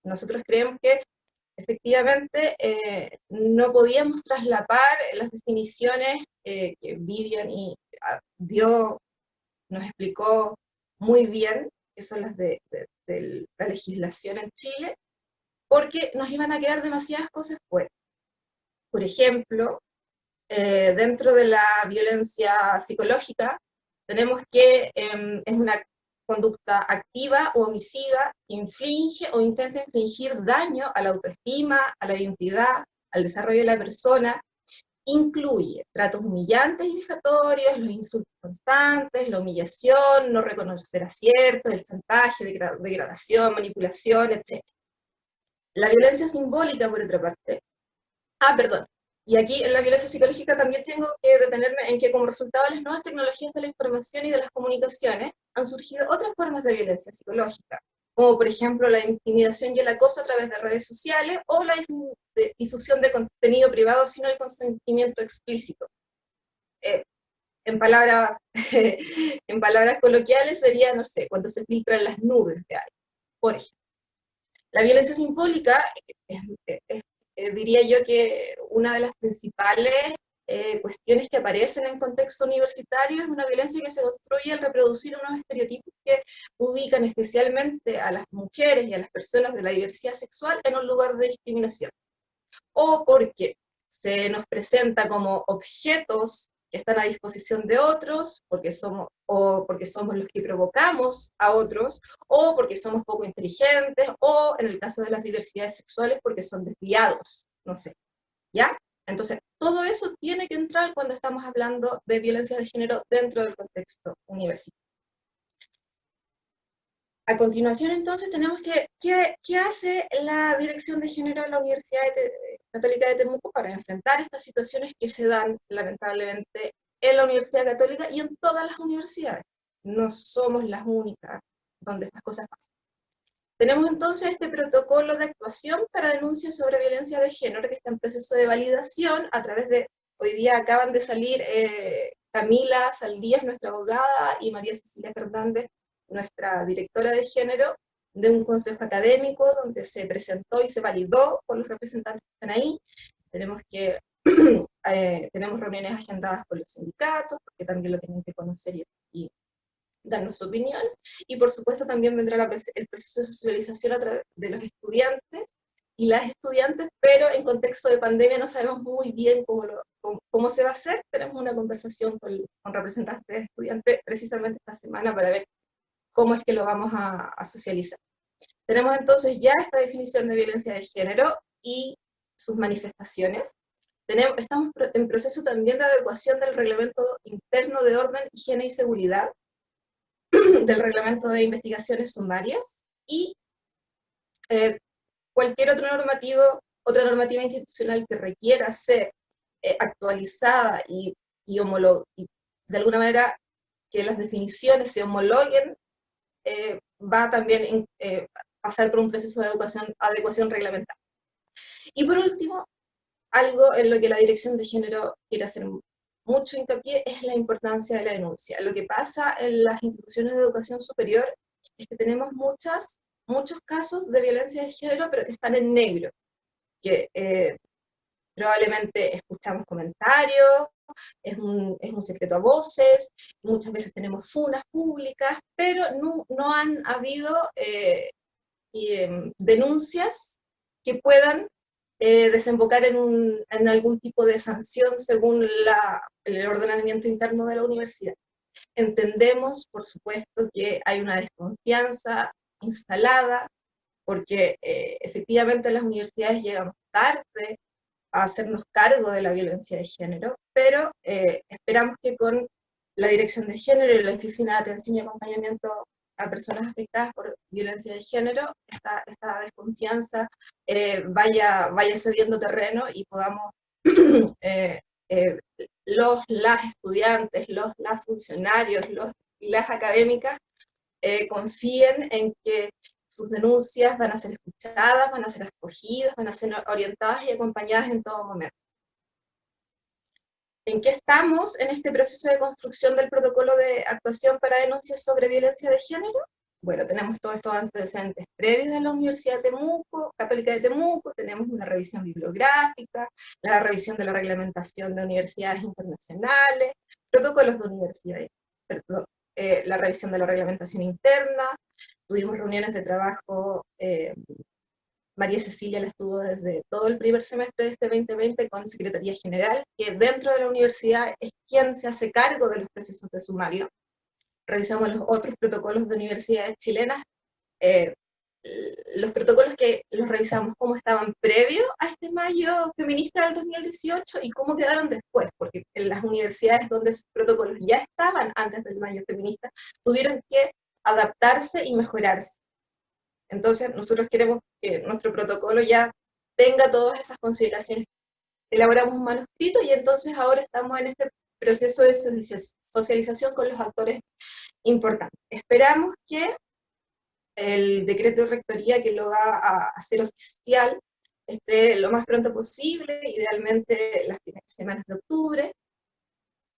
Nosotros creemos que efectivamente no podíamos traslapar las definiciones que Vivian y nos explicó muy bien, que son las de la legislación en Chile, porque nos iban a quedar demasiadas cosas fuera. Por ejemplo, dentro de la violencia psicológica, tenemos que es una conducta activa o omisiva que inflige o intenta infligir daño a la autoestima, a la identidad, al desarrollo de la persona. Incluye tratos humillantes y vejatorios, los insultos constantes, la humillación, no reconocer aciertos, el chantaje, degradación, manipulación, etc. La violencia simbólica, por otra parte. Y aquí en la violencia psicológica también tengo que detenerme en que como resultado de las nuevas tecnologías de la información y de las comunicaciones han surgido otras formas de violencia psicológica, como por ejemplo la intimidación y el acoso a través de redes sociales o la difusión de contenido privado sin el consentimiento explícito. En palabras coloquiales sería, no sé, cuando se filtran las nubes de alguien, por ejemplo. La violencia simbólica diría yo que una de las principales cuestiones que aparecen en contexto universitario, es una violencia que se construye al reproducir unos estereotipos que ubican especialmente a las mujeres y a las personas de la diversidad sexual en un lugar de discriminación. O porque se nos presenta como objetos que están a disposición de otros, o porque somos los que provocamos a otros, o porque somos poco inteligentes, o en el caso de las diversidades sexuales, porque son desviados, no sé, ¿ya? Entonces, todo eso tiene que entrar cuando estamos hablando de violencia de género dentro del contexto universitario. A continuación, entonces, tenemos ¿qué hace la Dirección de Género de la Universidad Católica de Temuco para enfrentar estas situaciones que se dan, lamentablemente, en la Universidad Católica y en todas las universidades? No somos las únicas donde estas cosas pasan. Tenemos entonces este protocolo de actuación para denuncias sobre violencia de género que está en proceso de validación a través de, hoy día acaban de salir Camila Saldías, nuestra abogada, y María Cecilia Fernández, nuestra directora de género, de un consejo académico donde se presentó y se validó por los representantes que están ahí. Tenemos reuniones agendadas con los sindicatos, porque también lo tienen que conocer y darnos su opinión, y por supuesto también vendrá el proceso de socialización a través de los estudiantes y las estudiantes, pero en contexto de pandemia no sabemos muy bien cómo se va a hacer. Tenemos una conversación con representantes de estudiantes precisamente esta semana para ver cómo es que lo vamos a socializar. Tenemos entonces ya esta definición de violencia de género y sus manifestaciones. Estamos en proceso también de adecuación del reglamento interno de orden, higiene y seguridad, del reglamento de investigaciones sumarias, y cualquier otra normativa institucional que requiera ser actualizada y de alguna manera que las definiciones se homologuen, va también a pasar por un proceso de adecuación reglamentaria. Y por último, algo en lo que la Dirección de Género quiere hacer mucho hincapié es la importancia de la denuncia. Lo que pasa en las instituciones de educación superior es que tenemos muchos casos de violencia de género, pero que están en negro, que probablemente escuchamos comentarios, es un secreto a voces, muchas veces tenemos funas públicas, pero no han habido denuncias que puedan desembocar en algún tipo de sanción según el ordenamiento interno de la universidad. Entendemos, por supuesto, que hay una desconfianza instalada, porque efectivamente las universidades llegamos tarde a hacernos cargo de la violencia de género, pero esperamos que con la Dirección de Género y la Oficina de Atención y Acompañamiento a Personas Afectadas por Violencia de Género, esta desconfianza vaya cediendo terreno y podamos las estudiantes, las funcionarios, y las académicas confíen en que sus denuncias van a ser escuchadas, van a ser acogidas, van a ser orientadas y acompañadas en todo momento. ¿En qué estamos en este proceso de construcción del protocolo de actuación para denuncias sobre violencia de género? Bueno, tenemos todos estos antecedentes previos de la Universidad Católica de Temuco, tenemos una revisión bibliográfica, la revisión de la reglamentación de universidades internacionales, protocolos de universidades, la revisión de la reglamentación interna, tuvimos reuniones de trabajo, María Cecilia la estuvo desde todo el primer semestre de este 2020 con Secretaría General, que dentro de la universidad es quien se hace cargo de los procesos de sumario. Revisamos los otros protocolos de universidades chilenas, los protocolos que los revisamos cómo estaban previo a este mayo feminista del 2018 y cómo quedaron después, porque en las universidades donde esos protocolos ya estaban antes del mayo feminista, tuvieron que adaptarse y mejorarse. Entonces nosotros queremos que nuestro protocolo ya tenga todas esas consideraciones. Elaboramos un manuscrito y entonces ahora estamos en este proceso de socialización con los actores importantes. Esperamos que el decreto de rectoría que lo va a hacer oficial esté lo más pronto posible, idealmente las primeras semanas de octubre.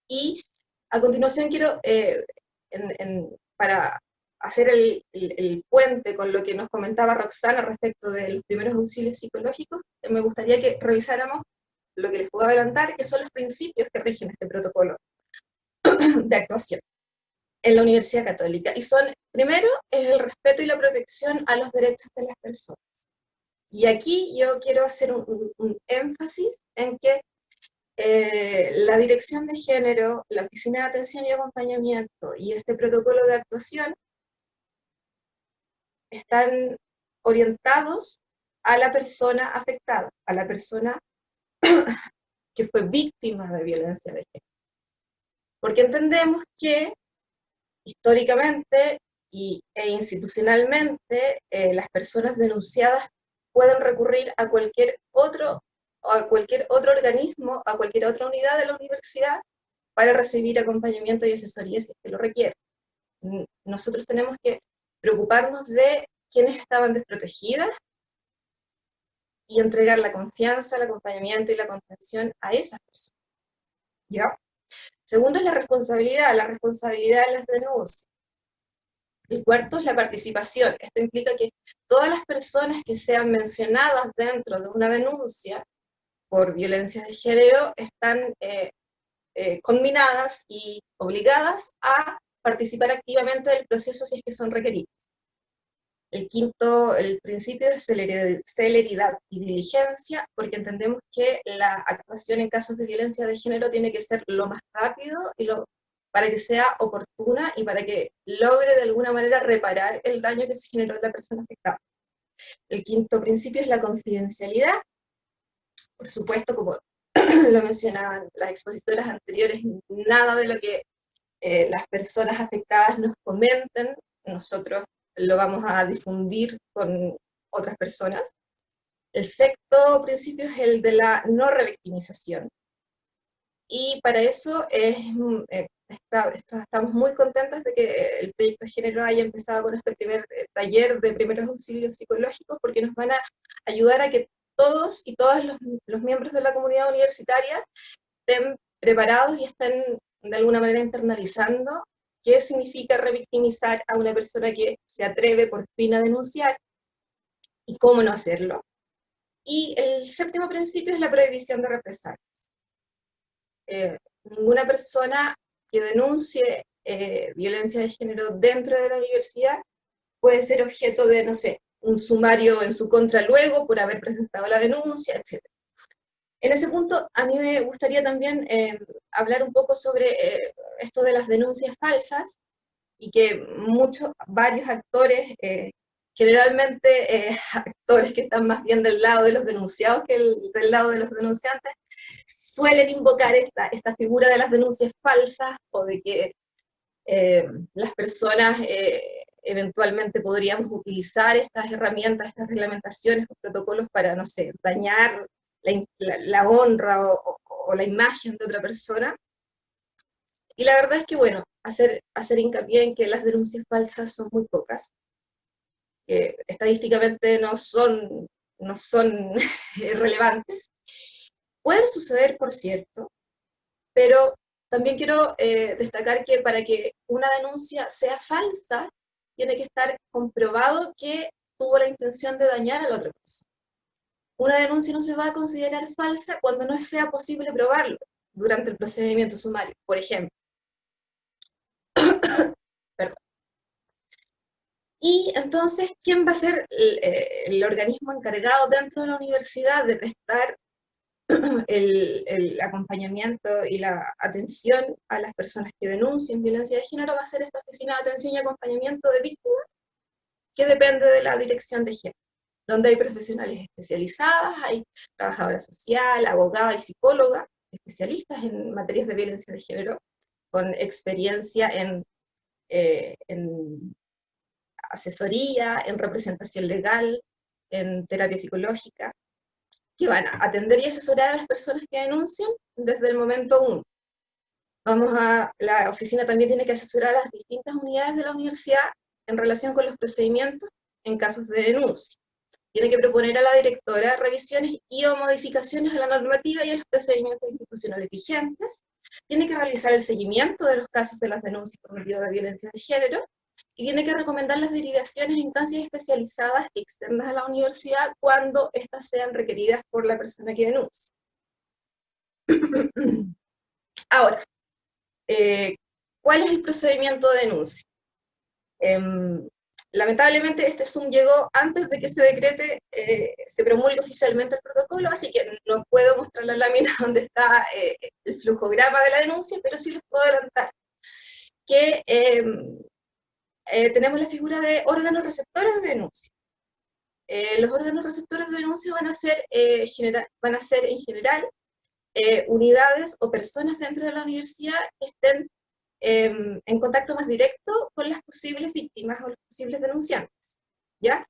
Y a continuación quiero, para hacer el puente con lo que nos comentaba Roxana respecto de los primeros auxilios psicológicos, me gustaría que revisáramos lo que les puedo adelantar, que son los principios que rigen este protocolo de actuación en la Universidad Católica. Y son, primero, es el respeto y la protección a los derechos de las personas. Y aquí yo quiero hacer un énfasis en que la Dirección de Género, la Oficina de Atención y Acompañamiento y este protocolo de actuación están orientados a la persona afectada, a la persona que fue víctima de violencia de género. Porque entendemos que históricamente e institucionalmente las personas denunciadas pueden recurrir a cualquier otro organismo, a cualquier otra unidad de la universidad para recibir acompañamiento y asesoría si es que lo requieren. Nosotros tenemos que preocuparnos de quienes estaban desprotegidas y entregar la confianza, el acompañamiento y la contención a esas personas. ¿Ya? Segundo es la responsabilidad de las denuncias. El cuarto es la participación. Esto implica que todas las personas que sean mencionadas dentro de una denuncia por violencia de género están conminadas y obligadas a participar activamente del proceso si es que son requeridas. El quinto, el principio de celeridad y diligencia, porque entendemos que la actuación en casos de violencia de género tiene que ser lo más rápido para que sea oportuna y para que logre de alguna manera reparar el daño que se generó en la persona afectada. El quinto principio es la confidencialidad. Por supuesto, como lo mencionaban las expositoras anteriores, nada de lo que las personas afectadas nos comenten, nosotros lo vamos a difundir con otras personas. El sexto principio es el de la no revictimización. Y para eso estamos muy contentos de que el proyecto de género haya empezado con este primer taller de primeros auxilios psicológicos, porque nos van a ayudar a que todos y todas los miembros de la comunidad universitaria estén preparados y estén de alguna manera internalizando qué significa revictimizar a una persona que se atreve por fin a denunciar y cómo no hacerlo. Y el séptimo principio es la prohibición de represalias. Ninguna persona que denuncie violencia de género dentro de la universidad puede ser objeto de, no sé, un sumario en su contra luego por haber presentado la denuncia, etc. En ese punto, a mí me gustaría también hablar un poco sobre esto de las denuncias falsas, y que varios actores, generalmente actores que están más bien del lado de los denunciados que del lado de los denunciantes, suelen invocar esta figura de las denuncias falsas, o de que las personas eventualmente podríamos utilizar estas herramientas, estas reglamentaciones o protocolos para, no sé, dañar la honra o la imagen de otra persona. Y la verdad es que, bueno, hacer hincapié en que las denuncias falsas son muy pocas. Estadísticamente no son relevantes. Pueden suceder, por cierto, pero también quiero destacar que para que una denuncia sea falsa, tiene que estar comprobado que tuvo la intención de dañar a la otra persona. Una denuncia no se va a considerar falsa cuando no sea posible probarlo durante el procedimiento sumario, por ejemplo. Perdón. Y entonces, ¿quién va a ser el organismo encargado dentro de la universidad de prestar el acompañamiento y la atención a las personas que denuncien violencia de género? Va a ser esta Oficina de Atención y Acompañamiento de Víctimas, que depende de la Dirección de Género, donde hay profesionales especializadas, hay trabajadora social, abogada y psicóloga, especialistas en materias de violencia de género, con experiencia en asesoría, en representación legal, en terapia psicológica, que van a atender y asesorar a las personas que denuncian desde el momento 1. La oficina también tiene que asesorar a las distintas unidades de la universidad en relación con los procedimientos en casos de denuncia. Tiene que proponer a la directora revisiones y o modificaciones a la normativa y a los procedimientos institucionales vigentes. Tiene que realizar el seguimiento de los casos de las denuncias por motivo de violencia de género, y tiene que recomendar las derivaciones a instancias especializadas externas a la universidad cuando éstas sean requeridas por la persona que denuncia. Ahora, ¿cuál es el procedimiento de denuncia? Lamentablemente este Zoom llegó antes de que se decrete, se promulgue oficialmente el protocolo, así que no puedo mostrar la lámina donde está el flujograma de la denuncia, pero sí les puedo adelantar que tenemos la figura de órganos receptores de denuncia. Los órganos receptores de denuncia van a ser en general unidades o personas dentro de la universidad que estén en contacto más directo con las posibles víctimas o los posibles denunciantes, ¿ya?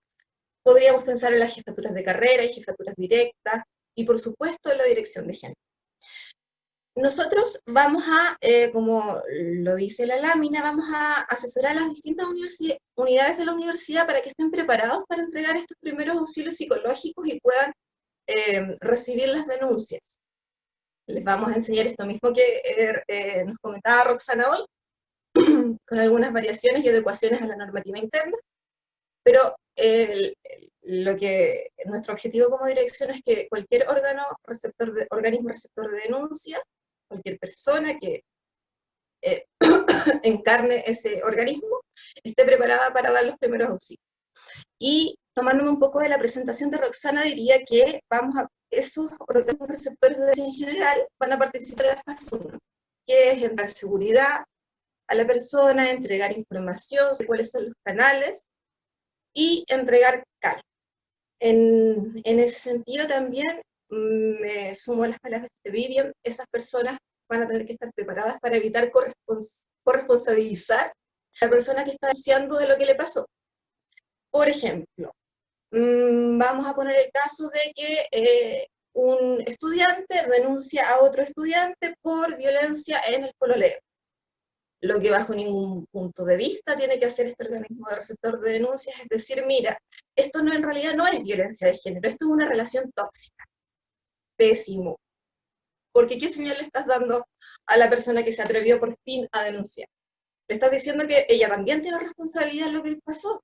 Podríamos pensar en las jefaturas de carrera y jefaturas directas, y por supuesto en la dirección de género. Nosotros vamos a, como lo dice la lámina, vamos a asesorar a las distintas unidades de la universidad para que estén preparados para entregar estos primeros auxilios psicológicos y puedan recibir las denuncias. Les vamos a enseñar esto mismo que nos comentaba Roxana hoy, con algunas variaciones y adecuaciones a la normativa interna, pero nuestro objetivo como dirección es que cualquier organismo receptor de denuncia, cualquier persona que encarne ese organismo, esté preparada para dar los primeros auxilios. Y tomándome un poco de la presentación de Roxana, diría que esos organismos receptores de denuncia en general van a participar en la fase 1, que es dar seguridad a la persona, entregar información sobre cuáles son los canales y entregar cal. En ese sentido también me sumo a las palabras de Vivian, esas personas van a tener que estar preparadas para evitar corresponsabilizar a la persona que está denunciando de lo que le pasó. Por ejemplo, vamos a poner el caso de que un estudiante denuncia a otro estudiante por violencia en el pololeo. Lo que bajo ningún punto de vista tiene que hacer este organismo de receptor de denuncias es decir, mira, esto en realidad no es violencia de género, esto es una relación tóxica. Pésimo. Porque ¿qué señal le estás dando a la persona que se atrevió por fin a denunciar? Le estás diciendo que ella también tiene responsabilidad en lo que le pasó.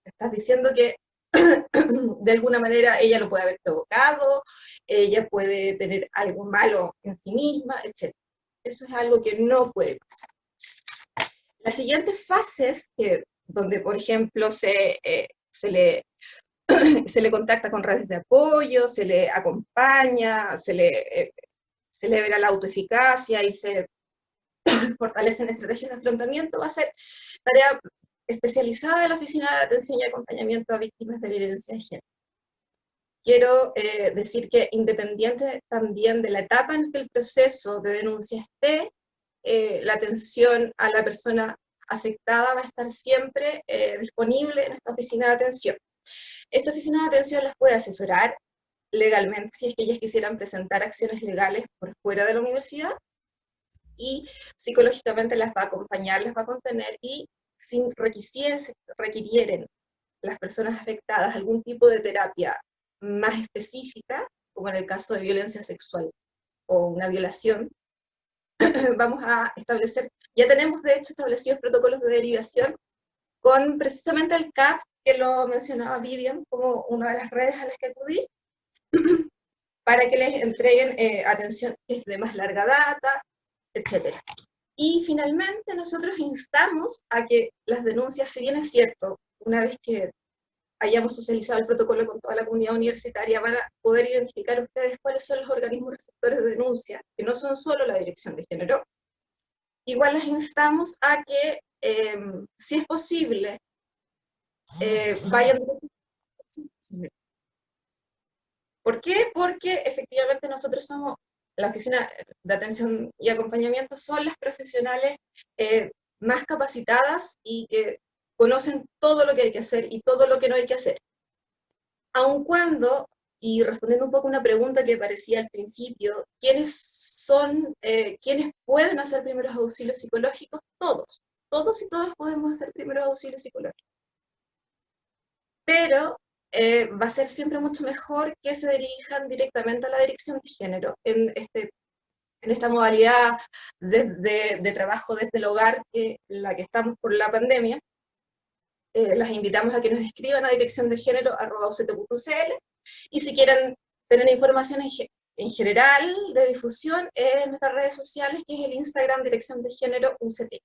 Le estás diciendo que de alguna manera ella lo puede haber provocado, ella puede tener algo malo en sí misma, etc. Eso es algo que no puede pasar. Las siguientes fases, donde por ejemplo se le contacta con redes de apoyo, se le acompaña, se le celebra la autoeficacia y se fortalecen estrategias de afrontamiento, va a ser tarea especializada de la Oficina de Atención y Acompañamiento a Víctimas de Violencia de Género. Quiero decir que independiente también de la etapa en que el proceso de denuncia esté, la atención a la persona afectada va a estar siempre disponible en esta oficina de atención. Esta oficina de atención las puede asesorar legalmente si es que ellas quisieran presentar acciones legales por fuera de la universidad, y psicológicamente las va a acompañar, las va a contener, y si requirieren las personas afectadas algún tipo de terapia más específica, como en el caso de violencia sexual o una violación, vamos a establecer, ya tenemos de hecho establecidos protocolos de derivación con precisamente el CAF, que lo mencionaba Vivian como una de las redes a las que acudir, para que les entreguen atención que es de más larga data, etc. Y finalmente nosotros instamos a que las denuncias, si bien es cierto, una vez que hayamos socializado el protocolo con toda la comunidad universitaria, van a poder identificar ustedes cuáles son los organismos receptores de denuncia, que no son solo la dirección de género. Igual las instamos a que, si es posible, vayan... ¿Por qué? Porque efectivamente nosotros somos, la Oficina de Atención y Acompañamiento, son las profesionales más capacitadas y que conocen todo lo que hay que hacer y todo lo que no hay que hacer. Aun cuando, y respondiendo un poco a una pregunta que aparecía al principio, ¿quiénes pueden hacer primeros auxilios psicológicos? Todos. Todos y todas podemos hacer primeros auxilios psicológicos. Pero va a ser siempre mucho mejor que se dirijan directamente a la dirección de género en esta modalidad de trabajo desde el hogar, la que estamos por la pandemia. Las invitamos a que nos escriban a dirección de género @uct.cl, y si quieren tener información en general de difusión en nuestras redes sociales, que es el Instagram Dirección de Género UCP.